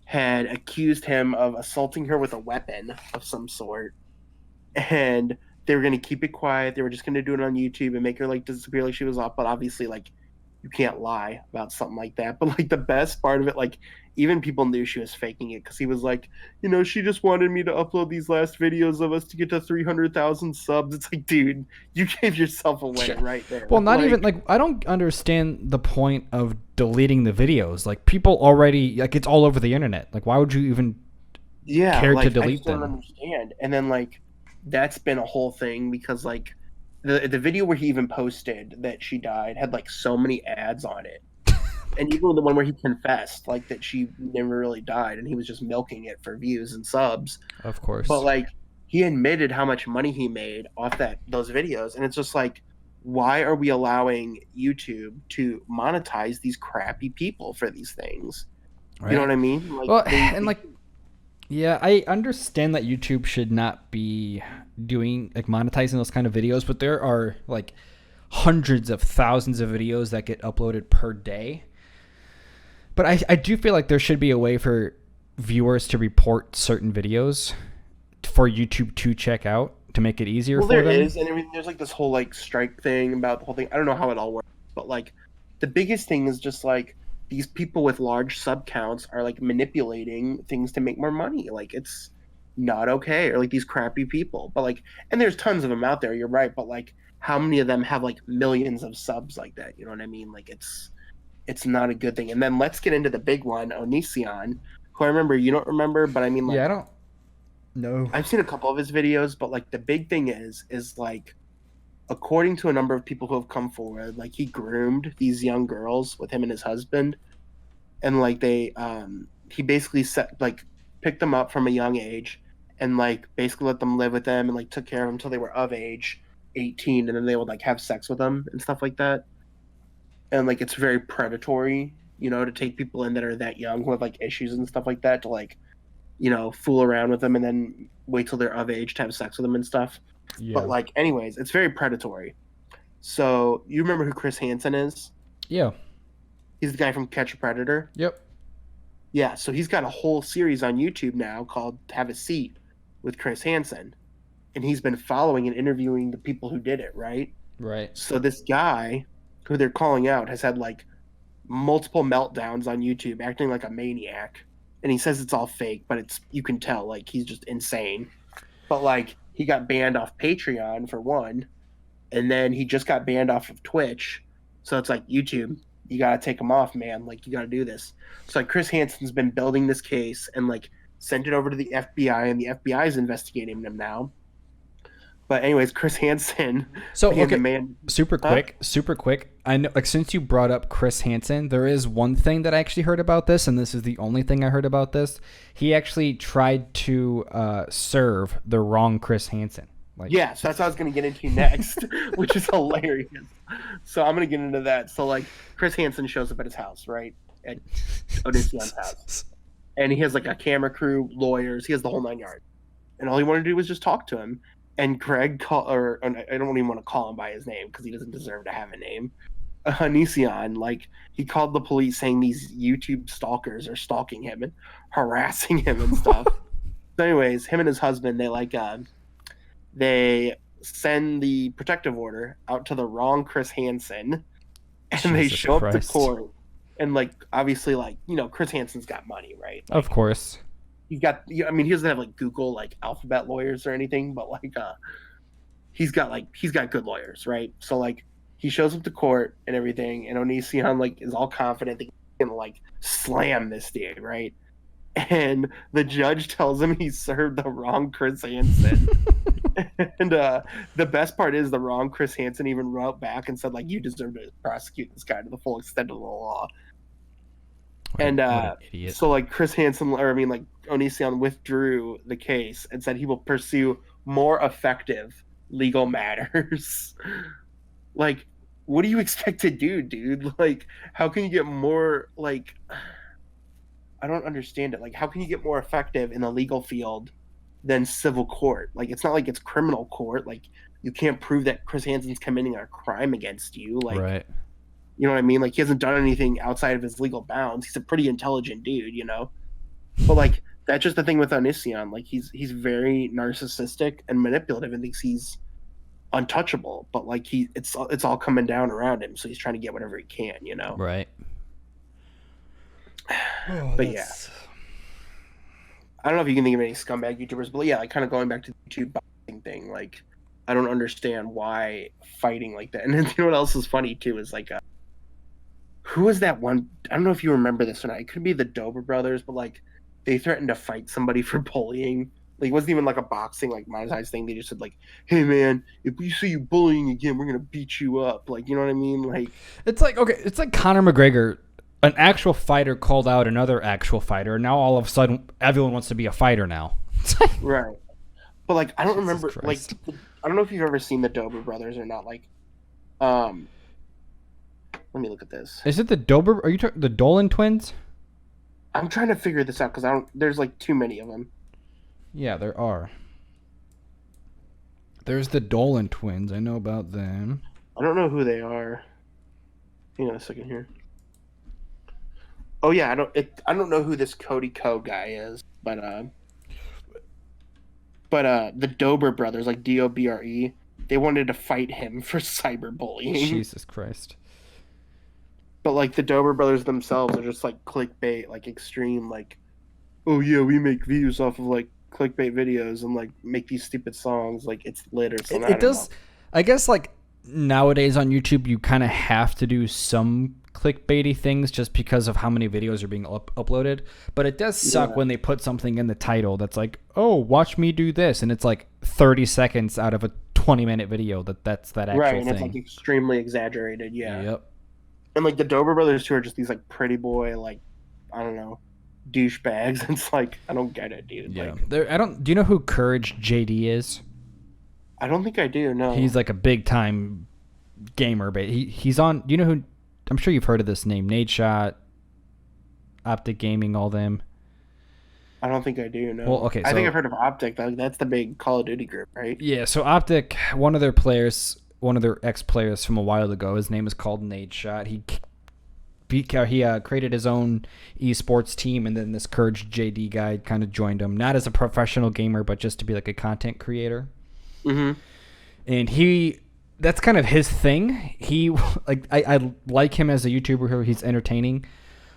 had accused him of assaulting her with a weapon of some sort, and they were going to keep it quiet. They were just going to do it on YouTube and make her like disappear like she was off. But obviously, like you can't lie about something like that. But like the best part of it, like even people knew she was faking it because he was like, she just wanted me to upload these last videos of us to get to 300,000 subs. It's like, dude, you gave yourself away right there. well, not even Like, like I don't understand the point of deleting the videos. Like people already like it's all over the internet. Like why would you even yeah, care to like I delete just don't them? understand. And then like that's been a whole thing because like the video where he even posted that she died had like so many ads on it. And even the one where he confessed like that she never really died and he was just milking it for views and subs. Of But course. like he admitted how much money he made off those videos, and it's just like, why are we allowing YouTube to monetize these crappy people for these things? You know Right. what I mean? Like Well, and like yeah, I understand that YouTube should not be doing like monetizing those kind of videos, but there are like hundreds of thousands of videos that get uploaded per day. But I do feel like there should be a way for viewers to report certain videos for YouTube to check out to make it easier well, for there them. is, and I mean, there's like this whole like strike thing about the whole thing. I don't know how it all works, but like the biggest thing is just like these people with large sub counts are like manipulating things to make more money. Like it's not okay, or like these crappy people. But like, and there's tons of them out there. You're right, but like, how many of them have like millions of subs like that? You know what I mean? Like it's not a good thing. And then let's get into the big one, Onision, who I remember you don't remember, but I mean Yeah, I like don't know. I've seen a couple of his videos, but like the big thing is like according to a number of people who have come forward, like he groomed these young girls with him and his husband, and like he basically set like picked them up from a young age, and like basically let them live with them and like took care of them until they were of age, 18, and then they would like have sex with them and stuff like that. And like it's very predatory, to take people in that are that young who have like issues and stuff like that to like fool around with them and then wait till they're of age to have sex with them and stuff. But Yeah. like, anyways, it's very predatory. So you remember who Chris Hansen is? Yeah. He's the guy from Catch a Predator. Yep. Yeah, so he's got a whole series on YouTube now called Have a Seat with Chris Hansen. And he's been following and interviewing the people who did it, right? Right. So this guy who they're calling out has had like multiple meltdowns on YouTube, acting like a maniac. And he says it's all fake, but you can tell like he's just insane. But like he got banned off Patreon for one, and then he just got banned off of Twitch. So it's like YouTube, you gotta take him off, man. Like you gotta do this. So like Chris Hansen's been building this case and like sent it over to the FBI, and the FBI is investigating him now. But anyways, Chris Hansen So being the okay, man. super Huh? quick, super quick. I know, like since you brought up Chris Hansen, there is one thing that I actually heard about this, and this is the only thing I heard about this. He actually tried to serve the wrong Chris Hansen. Like, Yeah, so that's what I was gonna get into next, which is hilarious. So I'm gonna get into that. So like Chris Hansen shows up at his house, right? At Odysseon's house. And he has like a camera crew, lawyers, he has the whole 9 yards. And all he wanted to do was just talk to him. And Greg or I don't even want to call him by his name because he doesn't deserve to have a name. Onision, like he called the police saying these YouTube stalkers are stalking him and harassing him and stuff. So anyways, him and his husband, they send the protective order out to the wrong Chris Hansen, and they Jesus show up to Christ. court. And like obviously, like Chris Hansen's got money, right? Like, Of course. I mean, he doesn't have like Google like alphabet lawyers or anything, but like he's got good lawyers, right? So like he shows up to court and everything, and Onision like is all confident that he's gonna like slam this dude, right? and the judge tells him he served the wrong Chris Hansen. And the best part is the wrong Chris Hansen even wrote back and said like, you deserve to prosecute this guy to the full extent of the law. And What an idiot. so like Chris Hansen, or I mean like Onision withdrew the case and said he will pursue more effective legal matters. Like, what do you expect to do, dude? Like, how can you get more like? I don't understand it. Like, how can you get more effective in the legal field than civil court? Like, it's not like it's criminal court. Like, you can't prove that Chris Hansen's committing a crime against you. Like, Right. you know what I mean? Like, he hasn't done anything outside of his legal bounds. He's a pretty intelligent dude, you know. But like, that's just the thing with Onision. Like, he's very narcissistic and manipulative, and thinks he's untouchable. But like, it's all coming down around him, so he's trying to get whatever he can, you know. Right. But yeah, I don't know if you can think of any scumbag YouTubers, but yeah, like kind of going back to the YouTube boxing thing, like I don't understand why fighting like that. And then, you know what else is funny too is like, who was that one? I don't know if you remember this or not. It could be the Dober brothers, but like they threatened to fight somebody for bullying. Like it wasn't even like a boxing like monetized thing. They just said like, "Hey man, if we see you bullying again, we're gonna beat you up." Like, you know what I mean? Like It's like, okay, it's like Conor McGregor, an actual fighter called out another actual fighter, and now all of a sudden everyone wants to be a fighter now. right. But like I don't remember like Christ. I don't know if you've ever seen the Dober brothers or not. Like, um, let me look at this. Is it the Dober? Are you talking the Dolan twins? I'm trying to figure this out because I don't. There's like too many of them. Yeah, there are. There's the Dolan twins. I know about them. I don't know who they are. Hang on a second here. Oh yeah, I don't know who this Cody Ko guy is, but the Dober brothers, like Dobre, they wanted to fight him for cyberbullying. Jesus Christ. But like the Dober brothers themselves are just like clickbait, like extreme, like, oh yeah, we make views off of like clickbait videos and like make these stupid songs, like it's lit or something. It does. I guess like nowadays on YouTube, you kind of have to do some clickbaity things just because of how many videos are being uploaded. But it does suck when they put something in the title that's like, "Oh, watch me do this," and it's like 30 seconds out of a 20-minute video that's that actual right, and thing. it's like extremely exaggerated. Yeah. Yep. And like the Dober brothers too are just these like pretty boy, like I don't know, douchebags. It's like I don't get it, dude. Yeah. Like, I don't. Do you know who Courage JD is? I don't think I do. No. He's like a big time gamer, but he's on. Do you know who? I'm sure you've heard of this name, Nade Shot, Optic Gaming, all them. I don't think I do. No. Well, okay, I think so- I've heard of Optic. That's the big Call of Duty group, right? Yeah, so Optic, one of their players, one of their ex-players from a while ago, his name is called Nade Shot. He created his own esports team, and then this Courage JD guy kind of joined him, not as a professional gamer, but just to be like a content creator. Mm-hmm. And that's kind of his thing. He like I like him as a YouTuber. He's entertaining,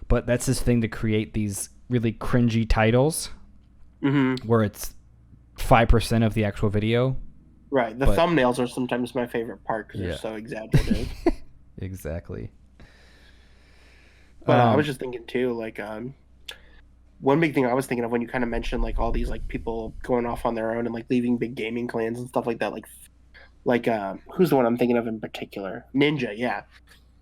but that's his thing, to create these really cringy titles where it's 5% of the actual video. Right. The thumbnails are sometimes my favorite part because they're so exaggerated. Exactly. But I was just thinking too, like, one big thing I was thinking of when you kind of mentioned like all these like people going off on their own and like leaving big gaming clans and stuff like that. Like who's the one I'm thinking of in particular? Ninja, yeah.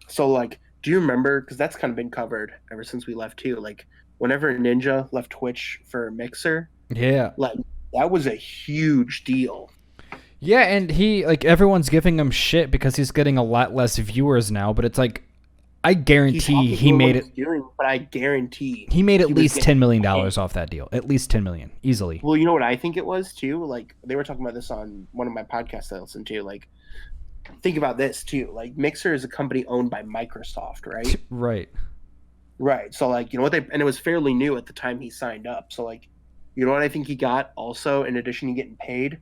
So like, do you remember? Because that's kind of been covered ever since we left too. Like, whenever Ninja left Twitch for Mixer, yeah, like that was a huge deal. Yeah, and he like everyone's giving him shit because he's getting a lot less viewers now. But it's like, I guarantee he made it. But I guarantee he made at least $10 million off that deal. At least 10 million, easily. Well, you know what I think it was too. Like they were talking about this on one of my podcasts I listened to. Like, think about this too. Like Mixer is a company owned by Microsoft, right? Right. Right. So like, you know what and it was fairly new at the time he signed up. So like, you know what I think he got also in addition to getting paid?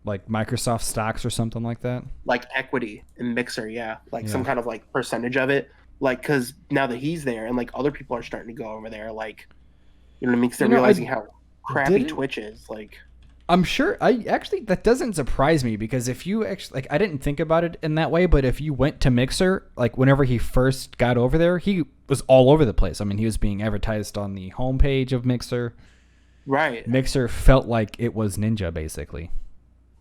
Like Microsoft stocks or something like that? Like equity in Mixer, yeah. Like some kind of like percentage of it. Like, because now that he's there and like other people are starting to go over there, like, you know what I mean? Because they're realizing how crappy Twitch is. Like, I'm sure. I actually that doesn't surprise me because if you actually like, I didn't think about it in that way, but if you went to Mixer, like whenever he first got over there, he was all over the place. I mean, he was being advertised on the homepage of Mixer. Right. Mixer felt like it was Ninja, basically.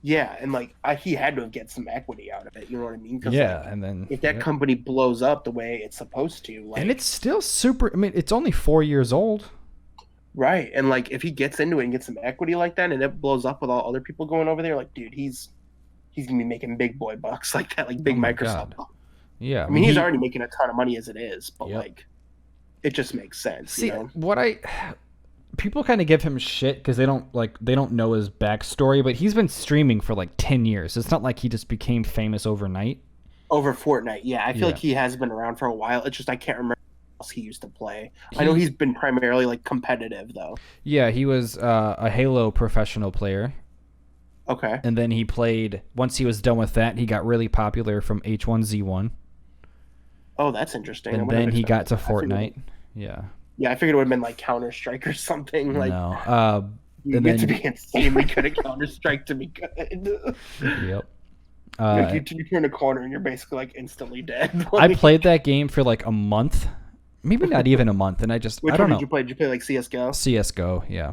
Yeah, and like he had to get some equity out of it. You know what I mean? Yeah, like, and then if that company blows up the way it's supposed to, like, and it's still super. I mean, it's only 4 years old. right, and like if he gets into it and gets some equity like that, and it blows up with all other people going over there, like, dude, he's gonna be making big boy bucks like that, like big Microsoft. God. Yeah, I mean, he's already making a ton of money as it is, but like, it just makes sense. See, you know? what people kind of give him shit because they don't know his backstory, but he's been streaming for like 10 years. It's not like he just became famous overnight. Over Fortnite, yeah, I feel like he has been around for a while. It's just I can't remember what else he used to play. I know he's been primarily like competitive though. Yeah, he was a Halo professional player. Okay. And then he played. Once he was done with that, he got really popular from H1Z1. Oh, that's interesting. And then he got to Fortnite. Yeah. Yeah, I figured it would have been like Counter-Strike or something. Like, no. You get to be insanely good at Counter-Strike to be good. Yep. Like you turn a corner and you're basically like instantly dead. Like, I played that game for like a month. Maybe not even a month. And I don't know. Did you play? Did you play like CSGO? CSGO, yeah.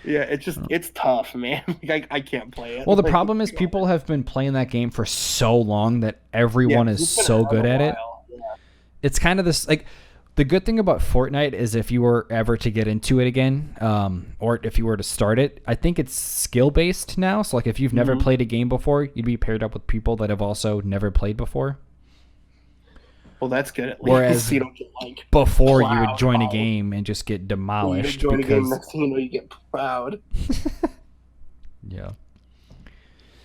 Yeah, it's tough, man. Like, I can't play it. Well, the problem is people have been playing that game for so long that everyone is so good at it. Yeah. It's kind of this like the good thing about Fortnite is if you were ever to get into it again, or if you were to start it, I think it's skill based now. So like if you've never played a game before, you'd be paired up with people that have also never played before. Well, that's good at least. Whereas you don't get like before you would join a game and just get demolished. You join a game, next thing you know, you get plowed. Yeah.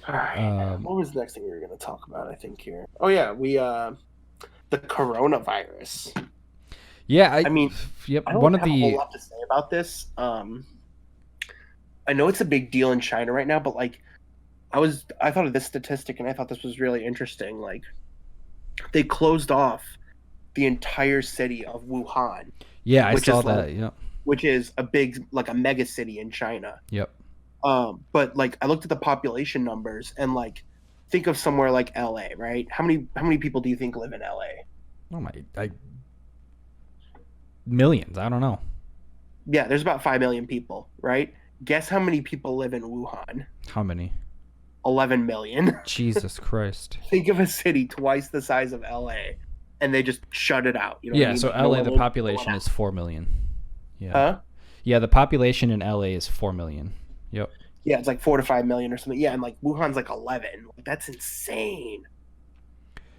All right. What was the next thing we were going to talk about? I think here. Oh yeah, the coronavirus. Yeah, I mean, yep. I don't have a whole lot to say about this. I know it's a big deal in China right now, but like, I thought of this statistic and I thought this was really interesting. Like, they closed off the entire city of Wuhan. Yeah, I saw that. Yeah, which is a big, like a mega city in China. Yep. But like, I looked at the population numbers and like, think of somewhere like LA, right? How many people do you think live in LA? Oh my, millions. I don't know. Yeah, there's about 5 million people, right? Guess how many people live in Wuhan? How many? 11 million. Jesus Christ. Think of a city twice the size of LA, and they just shut it out. You know yeah, what I mean? So LA, the population is 4 million. Yeah. Huh? Yeah, the population in LA is 4 million. Yep. Yeah, it's like 4 to 5 million or something. Yeah, and like Wuhan's like 11. Like, that's insane.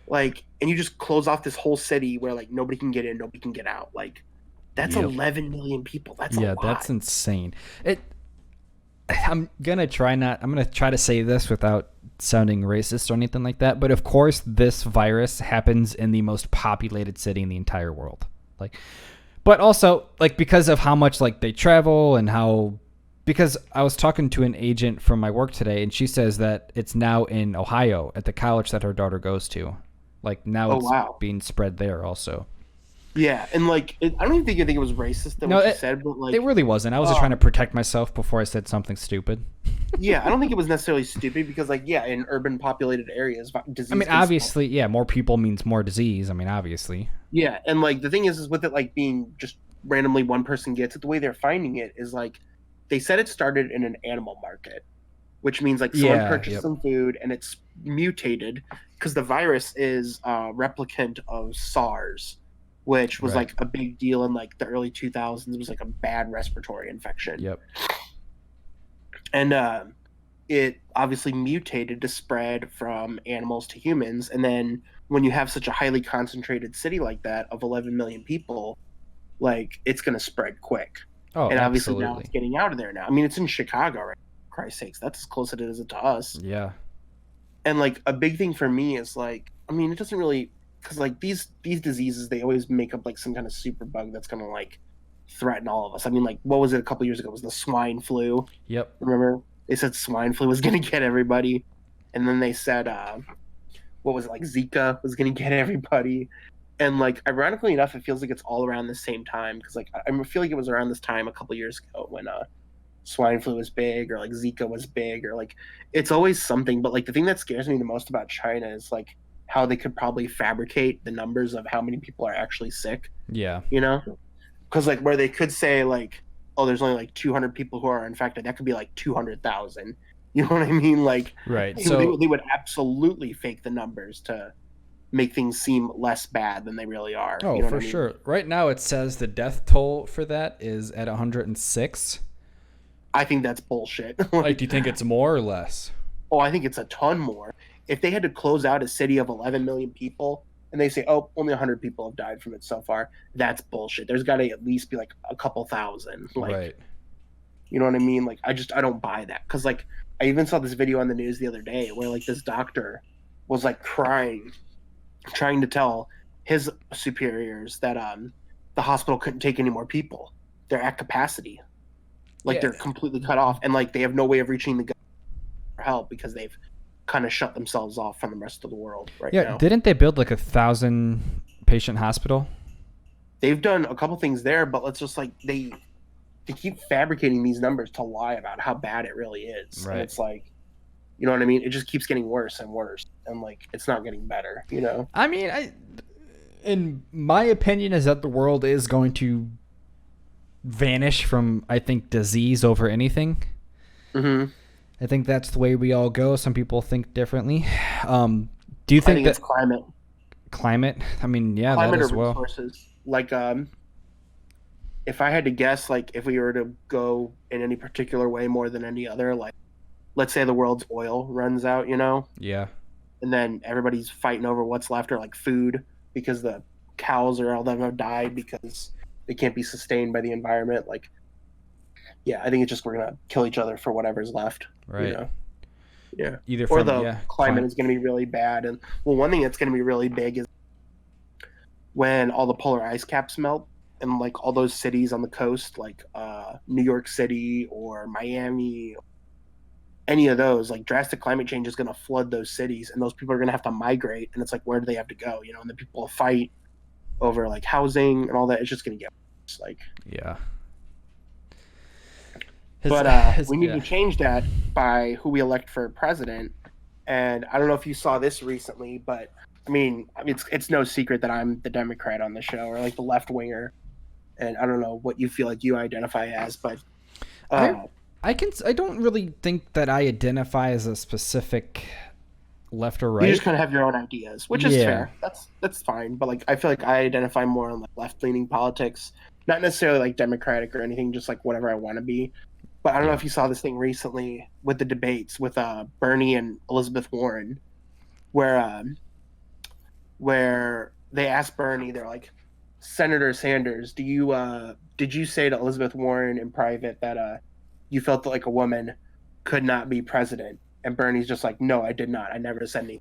Like, and you just close off this whole city where like nobody can get in, nobody can get out. Like, that's 11 million people. That's a lot. That's insane. I'm gonna try to say this without sounding racist or anything like that, but of course this virus happens in the most populated city in the entire world. Like, but also like because of how much like they travel and how, because I was talking to an agent from my work today and she says that it's now in Ohio at the college that her daughter goes to. Like now it's being spread there also. Yeah, and like I don't even think it was racist what you said, but like it really wasn't. I was just trying to protect myself before I said something stupid. Yeah, I don't think it was necessarily stupid because like in urban populated areas, disease. I mean, obviously, more people means more disease. I mean, obviously. Yeah, and like the thing is with it like being just randomly one person gets it, the way they're finding it is like they said it started in an animal market, which means like someone purchased some food and it's mutated because the virus is a replicant of SARS, which was like a big deal in like the early 2000s. It was like a bad respiratory infection. Yep. And it obviously mutated to spread from animals to humans. And then when you have such a highly concentrated city like that of 11 million people, like it's going to spread quick. Oh, and obviously now it's getting out of there now. I mean, it's in Chicago, right? For Christ's sakes, that's as close as it is to us. Yeah. And like a big thing for me is like, I mean, it doesn't really, because like these diseases, they always make up like some kind of super bug that's going to like threaten all of us. I mean, like what was it a couple years ago? It was the swine flu. Yep. Remember? They said swine flu was going to get everybody. And then they said, what was it? Like Zika was going to get everybody. And like, ironically enough, it feels like it's all around the same time. Because like, I feel like it was around this time a couple years ago when swine flu was big or like Zika was big or like it's always something. But like the thing that scares me the most about China is like how they could probably fabricate the numbers of how many people are actually sick, Yeah. you know? Because like where they could say like, oh, there's only like 200 people who are infected, that could be like 200,000. You know what I mean? Like Right. they would absolutely fake the numbers to make things seem less bad than they really are. Oh, You know for what I mean? sure. Right now it says the death toll for that is at 106. I think that's bullshit. Like, do you think it's more or less? Oh, I think it's a ton more. If they had to close out a city of 11 million people and they say, oh, only 100 people have died from it so far, that's bullshit. There's got to at least be like a couple thousand. Like, Right. you know what I mean? Like, I don't buy that. Cause like, I even saw this video on the news the other day where like this doctor was like crying, trying to tell his superiors that the hospital couldn't take any more people. They're at capacity. Like Yeah. they're completely cut off and like they have no way of reaching the for help because they've kind of shut themselves off from the rest of the world right Yeah. now. Didn't they build like 1,000 patient hospital? They've done a couple things there, but let's just like they keep fabricating these numbers to lie about how bad it really is. Right. And it's like, you know what I mean? It just keeps getting worse and worse, and like it's not getting better. You know? I mean, in my opinion, is that the world is going to vanish from, I think, disease over anything. Mm-hmm. I think that's the way we all go. Some people think differently. Do you I think think that it's climate, climate? I mean, yeah, climate that or as well. resources. Like, if I had to guess, like if we were to go in any particular way more than any other, like let's say the world's oil runs out, you know, Yeah. and then everybody's fighting over what's left or like food because the cows or all them have died because they can't be sustained by the environment. Like, yeah, I think it's just we're gonna kill each other for whatever's left. Right. You know? Yeah. Either Or from the climate is going to be really bad, and well, one thing that's going to be really big is when all the polar ice caps melt, and like all those cities on the coast, like New York City or Miami, any of those, like drastic climate change is going to flood those cities, and those people are going to have to migrate, and it's like where do they have to go? You know, and the people fight over like housing and all that. It's just going to get worse. Like, Yeah. we need to change that by who we elect for president. And I don't know if you saw this recently, but I mean, it's no secret that I'm the Democrat on the show, or like the left winger. And I don't know what you feel like you identify as, but I don't really think that I identify as a specific left or right. you just kind of have your own ideas, which is fair. That's fine. But like, I feel like I identify more on like left leaning politics, not necessarily like Democratic or anything, just like whatever I want to be. But I don't know if you saw this thing recently with the debates with Bernie and Elizabeth Warren, where they asked Bernie, they're like, Senator Sanders, did you say to Elizabeth Warren in private that you felt that like a woman could not be president? And Bernie's just like, no, I did not. I never said anything.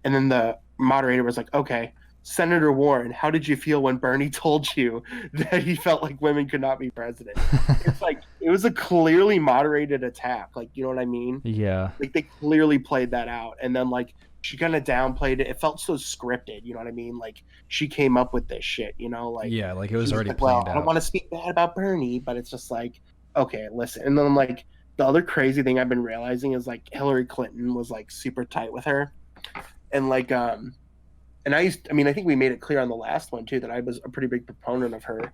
And then the moderator was like, okay, Senator Warren, how did you feel when Bernie told you that he felt like women could not be president? It's like it was a clearly moderated attack. Like, you know what I mean? Yeah. Like they clearly played that out. And then like she kind of downplayed it. It felt so scripted, you know what I mean? Like she came up with this shit, you know, like Yeah, like it was she already like, well, planned I don't out. want to speak bad about Bernie, but it's just like, okay, listen. And then like the other crazy thing I've been realizing is like Hillary Clinton was like super tight with her. And like and I think we made it clear on the last one too that I was a pretty big proponent of her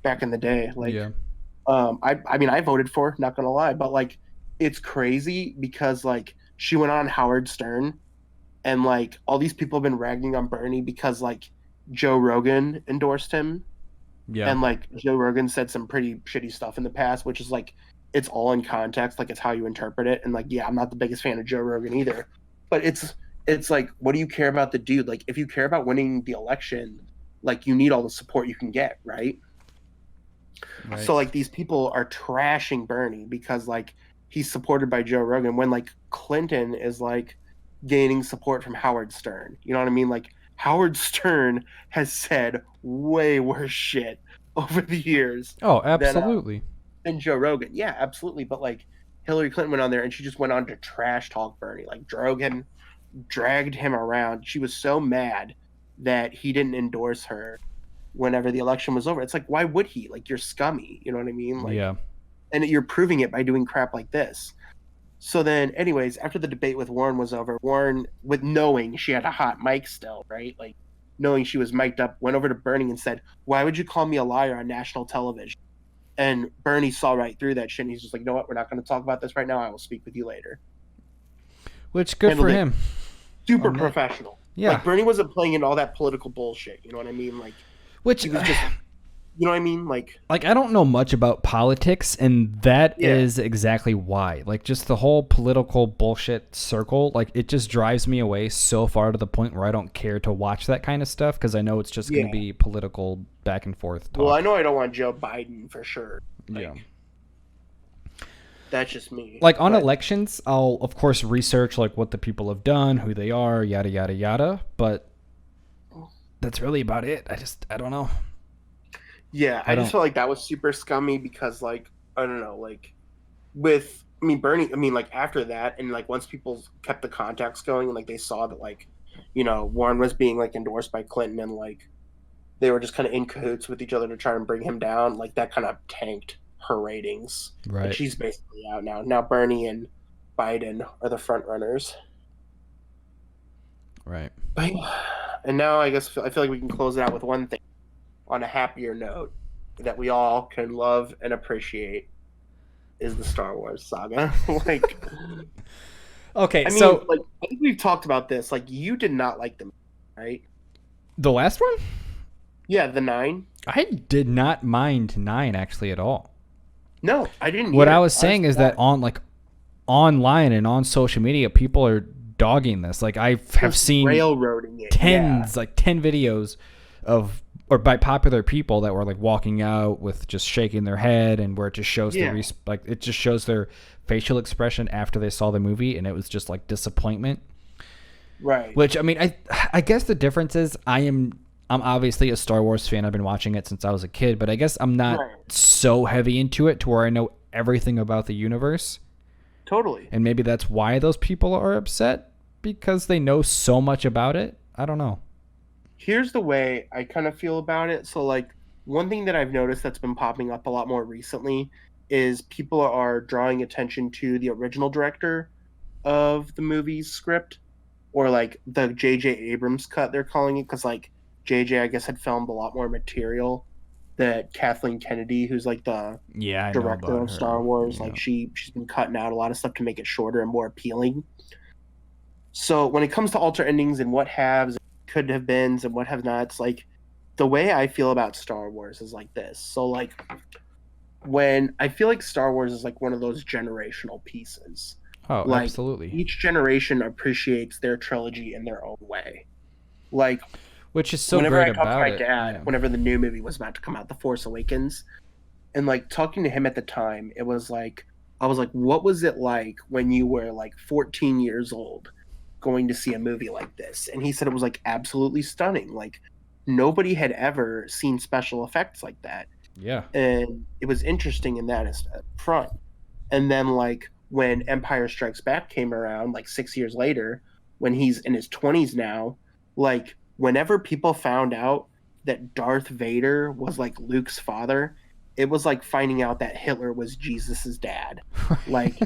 back in the day. Like Yeah. I voted for her, not gonna lie, but like it's crazy because like she went on Howard Stern and like all these people have been ragging on Bernie because like Joe Rogan endorsed him. Yeah. And like Joe Rogan said some pretty shitty stuff in the past, which is like it's all in context, like it's how you interpret it. And like, yeah, I'm not the biggest fan of Joe Rogan either. But it's like, what do you care about the dude? Like if you care about winning the election, like you need all the support you can get, right? Right. So like these people are trashing Bernie because like he's supported by Joe Rogan when like Clinton is like gaining support from Howard Stern. You know what I mean? Like Howard Stern has said way worse shit over the years Oh, absolutely. than Joe Rogan. Yeah, absolutely. But like Hillary Clinton went on there and she just went on to trash talk Bernie, like dragged him around. She was so mad that he didn't endorse her whenever the election was over. It's like, why would he? Like, you're scummy. You know what I mean? Like, Yeah. and you're proving it by doing crap like this. So then, anyways, after the debate with Warren was over, Warren, with knowing she had a hot mic still, right? Like, knowing she was mic'd up, went over to Bernie and said, "Why would you call me a liar on national television?" And Bernie saw right through that shit. And he's just like, "You know what? We're not going to talk about this right now. I will speak with you later." Which good Handled for it him. super On that. professional. Yeah. Like Bernie wasn't playing into all that political bullshit. You know what I mean? Like Which he was just, you know what I mean? Like I don't know much about politics, and that Yeah. is exactly why. Like, just the whole political bullshit circle, like, it just drives me away so far to the point where I don't care to watch that kind of stuff because I know it's just going Yeah. to be political back and forth talk. Well, I know I don't want Joe Biden for sure. Like, yeah. That's just me. Like, on But, elections, I'll of course research like what the people have done, who they are, yada yada yada, but that's really about it. I don't know. yeah, I just felt like that was super scummy because like I don't know, like with I mean Bernie, I mean like after that and like once people kept the contacts going and like they saw that like Warren was being like endorsed by Clinton and like they were just kind of in cahoots with each other to try and bring him down, like that kind of tanked her ratings. Right. Like she's basically out now. Now Bernie and Biden are the front runners. Right. And now I guess I feel like we can close it out with one thing on a happier note that we all can love and appreciate is the Star Wars saga. Like, Okay, I mean, so like I think we've talked about this. Like, you did not like them, right? the last one, Yeah, the 9. I did not mind 9 actually at all. No, I didn't. What either. I was saying is that on like online and on social media, people are dogging this. Like, I have Just seen railroading it. tens, like 10 videos of or by popular people that were like walking out with just shaking their head, and where it just shows Yeah. like it just shows their facial expression after they saw the movie, and it was just like disappointment. Right. Which, I mean, I guess the difference is I'm obviously a Star Wars fan. I've been watching it since I was a kid, but I guess I'm not Right. so heavy into it to where I know everything about the universe. Totally. And maybe that's why those people are upset, because they know so much about it. I don't know. Here's the way I kind of feel about it. So, like, one thing that I've noticed that's been popping up a lot more recently is people are drawing attention to the original director of the movie's script, or like the J.J. Abrams cut, they're calling it, because like J.J. I guess had filmed a lot more material that Kathleen Kennedy, who's like the Yeah, I know director about of her. Star Wars, Yeah. like she's been cutting out a lot of stuff to make it shorter and more appealing. So when it comes to alter endings and what haves, could have beens, and what have nots, like the way I feel about Star Wars is like this. So like when I feel like Star Wars is like one of those generational pieces. Oh, Like, absolutely. Each generation appreciates their trilogy in their own way. Like Which is so whenever great I talked to about my it. dad, Yeah. whenever the new movie was about to come out, The Force Awakens, and like talking to him at the time, it was like I was like, what was it like when you were like 14 years old going to see a movie like this? And he said it was like absolutely stunning. Like nobody had ever seen special effects like that. Yeah. And it was interesting in that front. And then like when Empire Strikes Back came around, like 6 years later, when he's in his 20s now, like whenever people found out that Darth Vader was like Luke's father, it was like finding out that Hitler was Jesus's dad. Like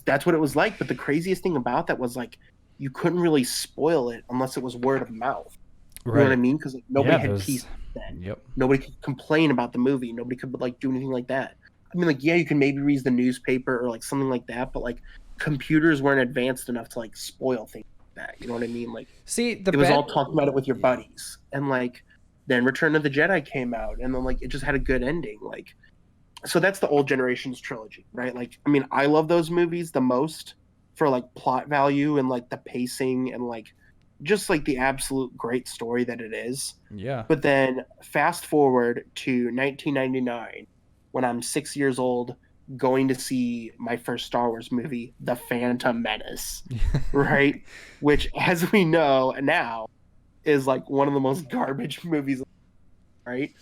that's what it was like. But the craziest thing about that was like you couldn't really spoil it unless it was word of mouth. You know what I mean? Because like, nobody had peace then. Yep. Nobody could complain about the movie. Nobody could like do anything like that. I mean, like, yeah, you can maybe read the newspaper or like something like that, but like computers weren't advanced enough to like spoil things like that. You know what I mean? Like, See, it was all talking about it with your buddies, and like then Return of the Jedi came out, and then like it just had a good ending. Like, so that's the old generation's trilogy, right? Like, I mean, I love those movies the most for like plot value and like the pacing and like just like the absolute great story that it is. Yeah. But then fast forward to 1999 when I'm 6 years old going to see my first Star Wars movie, The Phantom Menace, right? Which, as we know now, is like one of the most garbage movies, right?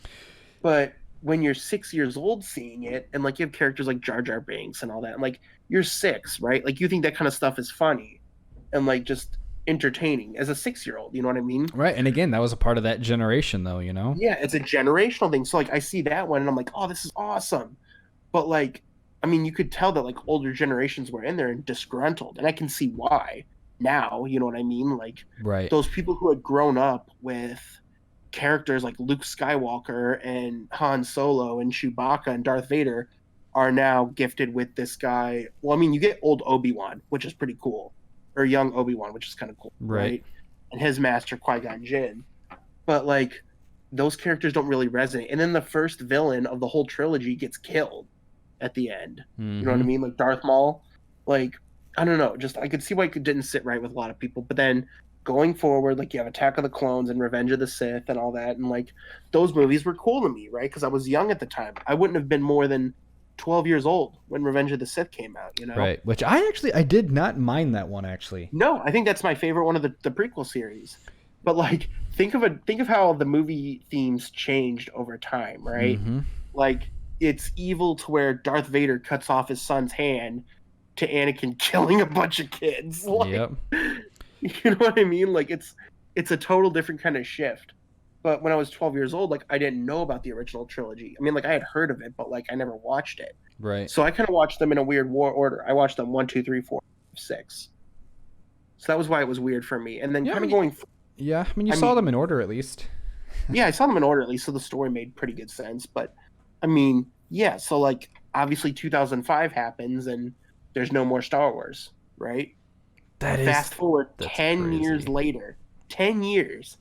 But when you're 6 years old seeing it, and like you have characters like Jar Jar Binks and all that, and like you're 6, right? Like you think that kind of stuff is funny and like just entertaining as a 6-year-old, you know what I mean? Right. And again, that was a part of that generation, though, you know? Yeah, it's a generational thing. So like I see that one and I'm like, oh, this is awesome. But like I mean, you could tell that like older generations were in there and disgruntled, and I can see why now. You know what I mean? Like Right. those people who had grown up with characters like Luke Skywalker and Han Solo and Chewbacca and Darth Vader are now gifted with this guy. Well, I mean, you get old Obi-Wan, which is pretty cool, or young Obi-Wan, which is kind of cool, Right. right? And his master Qui-Gon Jinn, but like those characters don't really resonate. And then the first villain of the whole trilogy gets killed at the end. You know what I Mm-hmm. mean? Like Darth Maul. Like, I don't know. Just I could see why it didn't sit right with a lot of people. But then going forward, like you have Attack of the Clones and Revenge of the Sith and all that, and like those movies were cool to me, right? Because I was young at the time. I wouldn't have been more than 12 years old when Revenge of the Sith came out. You know? Right. Which I did not mind that one actually. No, I think that's my favorite one of the prequel series. But like, think of how the movie themes changed over time, right? Mm-hmm. Like, it's evil to where Darth Vader cuts off his son's hand to Anakin killing a bunch of kids. Like, Yep. you know what I mean? Like, it's a total different kind of shift. But when I was 12 years old, like I didn't know about the original trilogy. I mean, like I had heard of it, but like I never watched it. Right. So I kind of watched them in a weird order. I watched them 1, 2, 3, 4, 6. So that was why it was weird for me. And then Yeah, kind I of mean- going, Yeah. I mean, you I saw mean- them in order at least. yeah, I saw them in order at least, so the story made pretty good sense. But I mean, yeah, so like obviously 2005 happens and there's no more Star Wars, right? That is. Fast forward that's 10 crazy. years later, 10 years,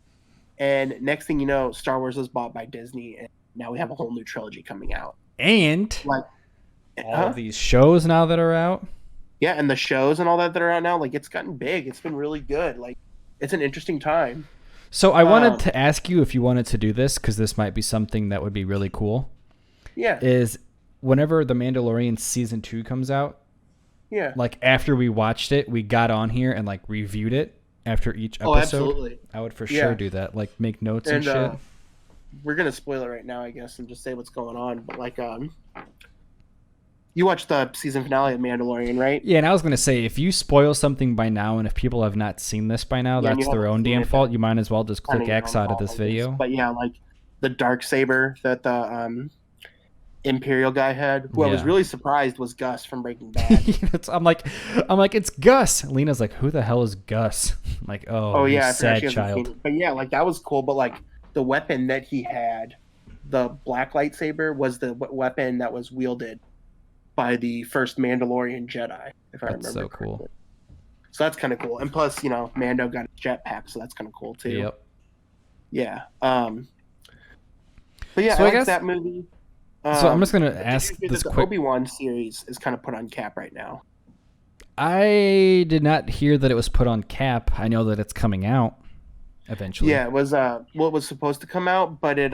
and next thing you know, Star Wars was bought by Disney, and now we have a whole new trilogy coming out. And Like, all huh? of these shows now that are out. Yeah, and the shows and all that are out now, like it's gotten big. It's been really good. Like, it's an interesting time. So I wanted to ask you if you wanted to do this because this might be something that would be really cool. Yeah, Is whenever The Mandalorian season 2 comes out, yeah. like after we watched it, we got on here and like reviewed it after each episode. Oh, absolutely. I would for Yeah. sure do that. Like make notes and, And shit. we're gonna spoil it right now, I guess, and just say what's going on. But like, you watched the season finale of Mandalorian, right? Yeah, and I was gonna say if you spoil something by now, and if people have not seen this by now, Yeah, and that's you their haven't own seen damn it, fault. You might as well just Kinda click your X own out of fault, this I guess. video. But yeah, like the dark saber that the Imperial guy had, who I was Yeah. really surprised was Gus from Breaking Bad. I'm like, it's Gus. Lena's like, who the hell is Gus? I'm like, Oh you yeah, I forgot sad she hasn't child. seen it. But yeah, like that was cool. But like the weapon that he had, the black lightsaber, was the weapon that was wielded by the first Mandalorian Jedi, if I That's remember so correctly. cool. So that's kind of cool. And plus, you know, Mando got a jetpack, so that's kind of cool too. Yep. Yeah. But yeah, So I I like guess- that movie. So I'm just gonna did you ask hear this that the quick. Obi-Wan series is kind of put on cap right now. I did not hear that it was put on cap. I know that it's coming out eventually. Yeah, it was what was supposed to come out, but it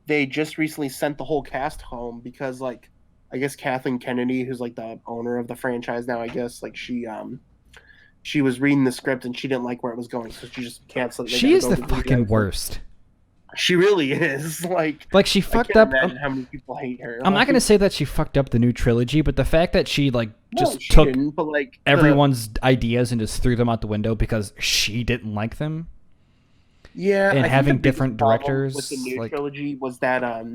they just recently sent the whole cast home because like I guess Kathleen Kennedy, who's like the owner of the franchise now, I guess like she was reading the script and she didn't like where it was going, so she just canceled it. They She gotta is go the with the fucking other- worst. She really is. Like Like she I fucked can't up. imagine how many people hate her. I'm not Like, gonna say that she fucked up the new trilogy, but the fact that she like no, just she took didn't, but like everyone's ideas and just threw them out the window because she didn't like them. yeah, and I think having the biggest different problem directors, with the new like- trilogy was that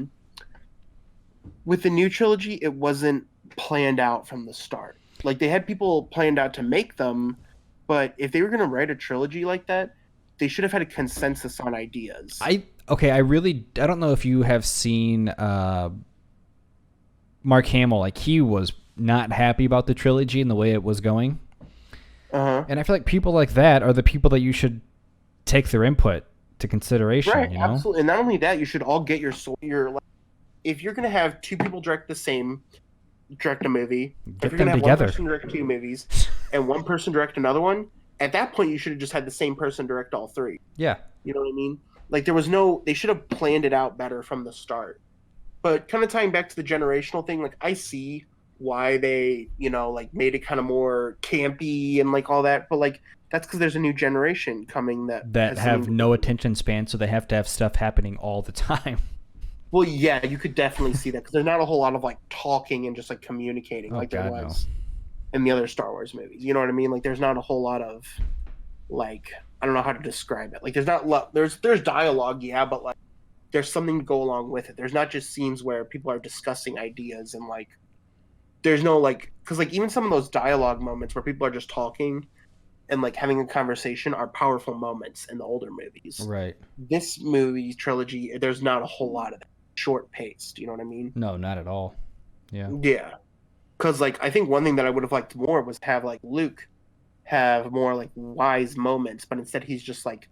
with the new trilogy it wasn't planned out from the start. Like they had people planned out to make them, but if they were going to write a trilogy like that, they should have had a consensus on ideas. I don't know if you have seen Mark Hamill. Like he was not happy about the trilogy and the way it was going. Uh-huh. And I feel like people like that are the people that you should take their input to consideration. Right, You know, absolutely. And not only that, you should all get your like, if you're going to have two people direct a movie, Get if you're them gonna have together. one person direct two movies and one person direct another one, at that point you should have just had the same person direct all three. Yeah. You know what I mean? Like they should have planned it out better from the start. But kind of tying back to the generational thing, like I see why they, you know, like made it kind of more campy and like all that, but like that's because there's a new generation coming that has Have something- no attention span, so they have to have stuff happening all the time. Well, yeah, you could definitely see that because there's not a whole lot of like talking and just like communicating Oh, like there God, was in the other Star Wars movies. You know what I mean? Like there's not a whole lot of like I don't know how to describe it. Like there's not there's dialogue, yeah, but like there's something to go along with it. There's not just scenes where people are discussing ideas and like there's no like, because like even some of those dialogue moments where people are just talking and like having a conversation are powerful moments in the older movies. Right. This movie trilogy, there's not a whole lot of that. Short paced. You know what I mean? No, not at all. Yeah. Yeah. Because like I think one thing that I would have liked more was have like Luke have more like wise moments, but instead he's just like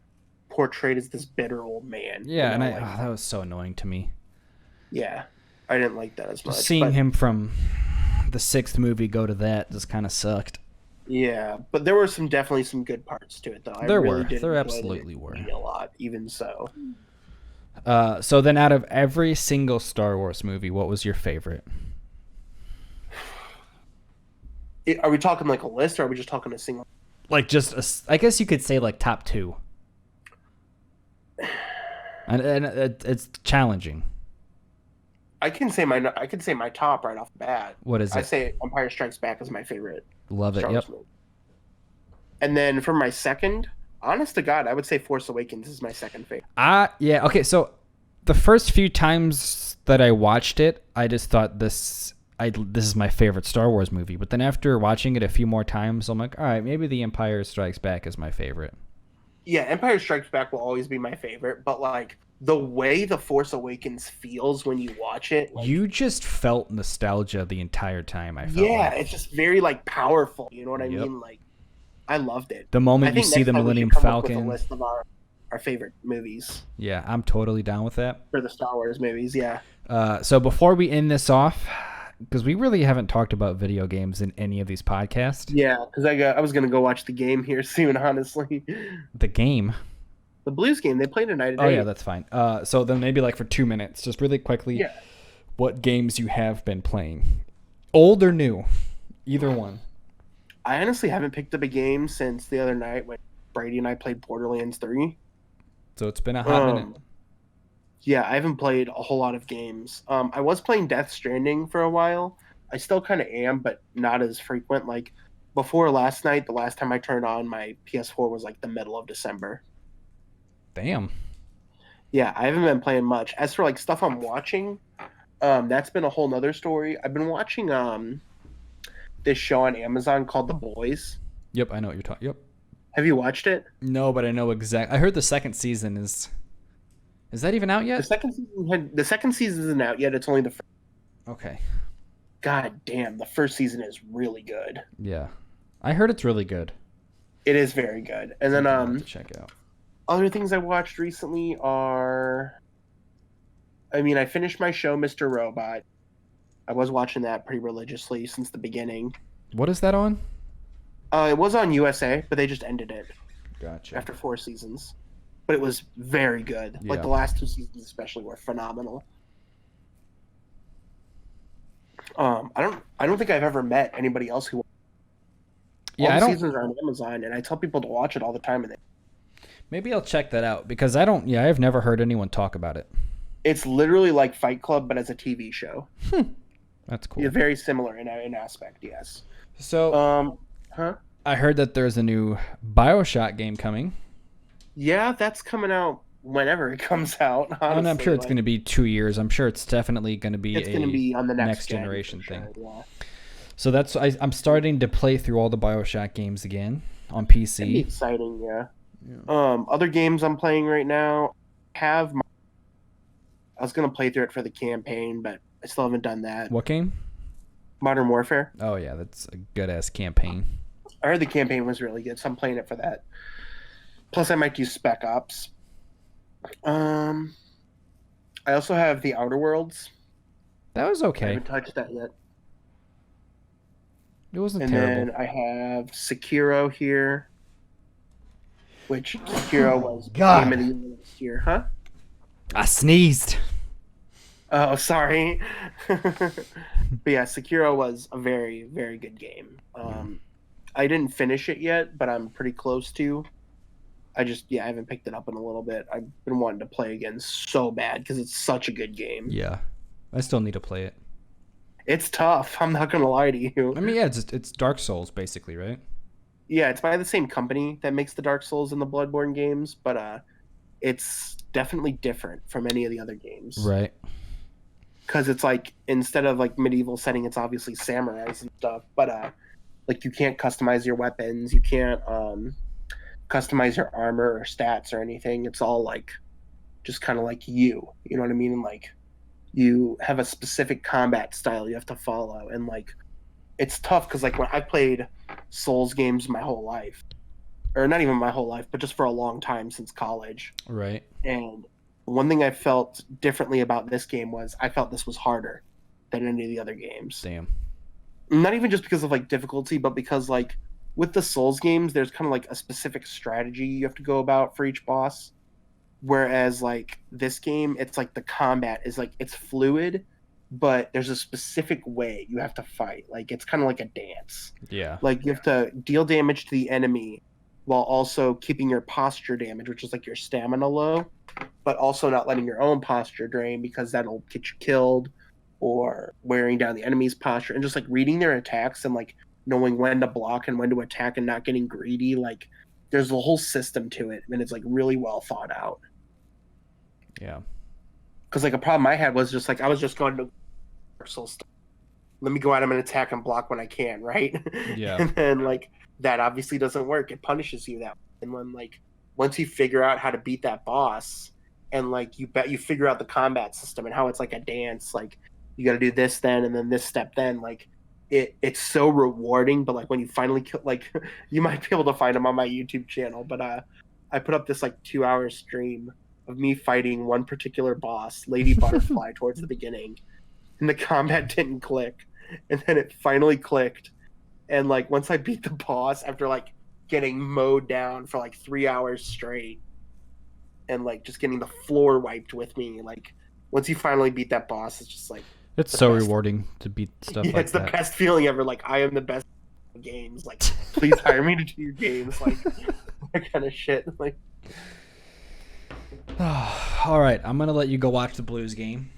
portrayed as this bitter old man. Yeah, and like, that was so annoying to me. yeah, I didn't like that as Just much. seeing but, him from the 6th movie go to that just kind of sucked. Yeah, but there were definitely some good parts to it though. There really were. did There enjoy absolutely the were. movie a lot, even so. So then, out of every single Star Wars movie, what was your favorite? Are we talking like a list, or are we just talking a single? Like I guess you could say like top 2. And it's challenging. I can say my top right off the bat. What is it? I say Empire Strikes Back is my favorite. Love it. Star Yep. Wars movie. And then for my second, honest to God, I would say Force Awakens is my second favorite. Yeah. Okay. So the first few times that I watched it, I just thought this is my favorite Star Wars movie. But then after watching it a few more times, I'm like, all right, maybe The Empire Strikes Back is my favorite. Yeah, Empire Strikes Back will always be my favorite, but like the way The Force Awakens feels when you watch it, like, You just felt nostalgia the entire time. I felt yeah, like. it's just very like powerful. You know what I Yep. mean? Like, I loved it. The I moment you think see next the time we Millennium should come up with Falcon. a list of our favorite movies Yeah, I'm totally down with that. for the Star Wars movies. Yeah. So before we end this off, because we really haven't talked about video games in any of these podcasts. Yeah, because I was gonna go watch the game here soon. Honestly, The game. the Blues game they played tonight at Oh 8. yeah, that's fine. So then maybe like for 2 minutes, just really quickly, Yeah. what games you have been playing, old or new, either one. I honestly haven't picked up a game since the other night when Brady and I played Borderlands 3. So it's been a hot minute. Yeah, I haven't played a whole lot of games. I was playing Death Stranding for a while. I still kind of am, but not as frequent. Like before last night, the last time I turned on my PS4 was like the middle of December. Damn. Yeah, I haven't been playing much. As for like stuff I'm watching, that's been a whole nother story. I've been watching this show on Amazon called The Boys. Yep, I know what you're talking. Yep. Have you watched it? No, but I know exact. I heard the second season is. Is that even out The yet? second season isn't out yet. It's only the first. Okay. God damn, the first season is really good. Yeah, I heard it's really good. It is very good. And then I'll have to check out. other things I watched recently are, I mean, I finished my show, Mr. Robot. I was watching that pretty religiously since the beginning. What is that on? It was on USA, but they just ended it Gotcha. after 4 seasons. But it was very good. Yeah. Like the last 2 seasons especially were phenomenal. I don't think I've ever met anybody else who. Yeah, all I the don't. seasons are on Amazon, and I tell people to watch it all the time, and Maybe I'll check that out because I don't. Yeah, I've never heard anyone talk about it. it's literally like Fight Club, but as a TV show. That's cool. Yeah, very similar in aspect, yes. So, I heard that there's a new BioShock game coming. Yeah, that's coming out whenever it comes out. Honestly. And I'm sure it's going to be 2 years. I'm sure it's definitely going to be It's going to be on the next generation gen, thing. sure, yeah. So I'm starting to play through all the BioShock games again on It'd be PC. exciting, yeah. Other games I'm playing right now I was going to play through it for the campaign, but I still haven't done that. What game? Modern Warfare. Oh yeah, that's a good ass campaign. I heard the campaign was really good, so I'm playing it for that. Plus, I might do Spec Ops. I also have The Outer Worlds. That was I okay. haven't touched that yet. It wasn't And terrible. then I have Sekiro here, which Sekiro was God. Game of the Year last year, huh? I sneezed. Oh, sorry. But yeah, Sekiro was a very, very good game. I didn't finish it yet, but I'm pretty close to. I haven't picked it up in a little bit. I've been wanting to play again so bad because it's such a good game. Yeah, I still need to play it. It's tough. I'm not gonna lie to you. I mean, yeah, it's Dark Souls basically, right? Yeah, it's by the same company that makes the Dark Souls and the Bloodborne games, but it's definitely different from any of the other games. Right. because it's like instead of like medieval setting, it's obviously samurais and stuff. But like you can't customize your weapons, you can't customize your armor or stats or anything. It's all like just kind of like you know what I mean? And like you have a specific combat style you have to follow, and like it's tough because like when I played Souls games my whole life, or not even my whole life, but just for a long time since college. Right. And one thing I felt differently about this game was I felt this was harder than any of the other games. Damn. Not even just because of like difficulty, but because like with the Souls games, there's kind of like a specific strategy you have to go about for each boss. Whereas like this game, it's like the combat is like it's fluid, but there's a specific way you have to fight. Like it's kind of like a dance. Yeah. Like you have to deal damage to the enemy while also keeping your posture damage, which is like your stamina low, but also not letting your own posture drain because that'll get you killed, or wearing down the enemy's posture, and just like reading their attacks and like knowing when to block and when to attack and not getting greedy. Like there's a whole system to it, and it's like really well thought out. Yeah. Because like a problem I had was just like I was just going to let me go at him and attack and block when I can, right? Yeah. And then like that obviously doesn't work. It punishes you that way. And when like once you figure out how to beat that boss, and like you figure out the combat system and how it's like a dance, like you got to do this then and then this step then, like it's so rewarding. But like when you finally kill, like you might be able to find them on my YouTube channel, but I put up this like 2-hour stream of me fighting one particular boss, Lady Butterfly, towards the beginning, and the combat didn't click, and then it finally clicked. And like once I beat the boss after like getting mowed down for like 3 hours straight, and like just getting the floor wiped with me, like once you finally beat that boss, it's just like It's the so best. rewarding to beat stuff Yeah, like it's the that. best feeling ever. Like I am the best at games. Like please hire me to do your games. Like that kind of shit. Like All right, I'm gonna let you go watch the Blues game.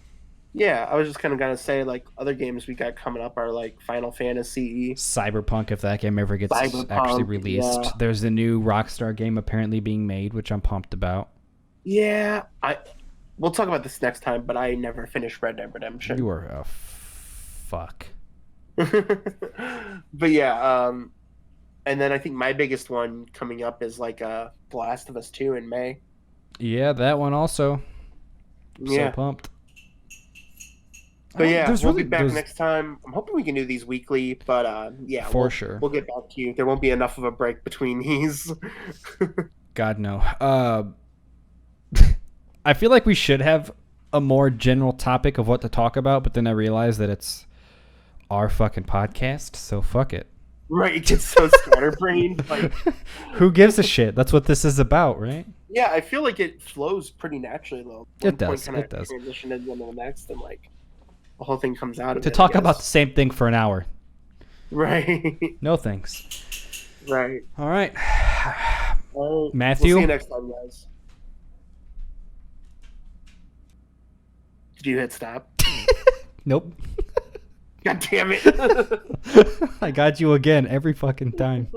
yeah, I was just kind of gonna say like other games we got coming up are like Final Fantasy, Cyberpunk, if that game ever gets Cyberpunk, actually released. yeah. There's a new Rockstar game apparently being made, which I'm pumped about. Yeah, we'll talk about this next time, but I never finished Red Dead Redemption. You are a fuck. But yeah, and then I think my biggest one coming up is like The Last of Us 2 in May. Yeah, that one also. Yeah. So pumped. But yeah, There's we'll really- be back there's- next time. I'm hoping we can do these weekly, but yeah, For we'll, sure. we'll get back to you. There won't be enough of a break between these. God, no. I feel like we should have a more general topic of what to talk about, but then I realized that it's our fucking podcast, so fuck it. Right, it gets so scatterbrained. Like, Who gives a shit? That's what this is about, right? yeah, I feel like it flows pretty naturally though. It does, Kinda it does. Transition into one to the next, and like the whole thing comes out of To it, I talk about the guess. same thing for an hour. Right, No thanks. right. All right. Well, Matthew? We'll see you next time, guys. Did you hit stop? Nope. God damn it. I got you again every fucking time.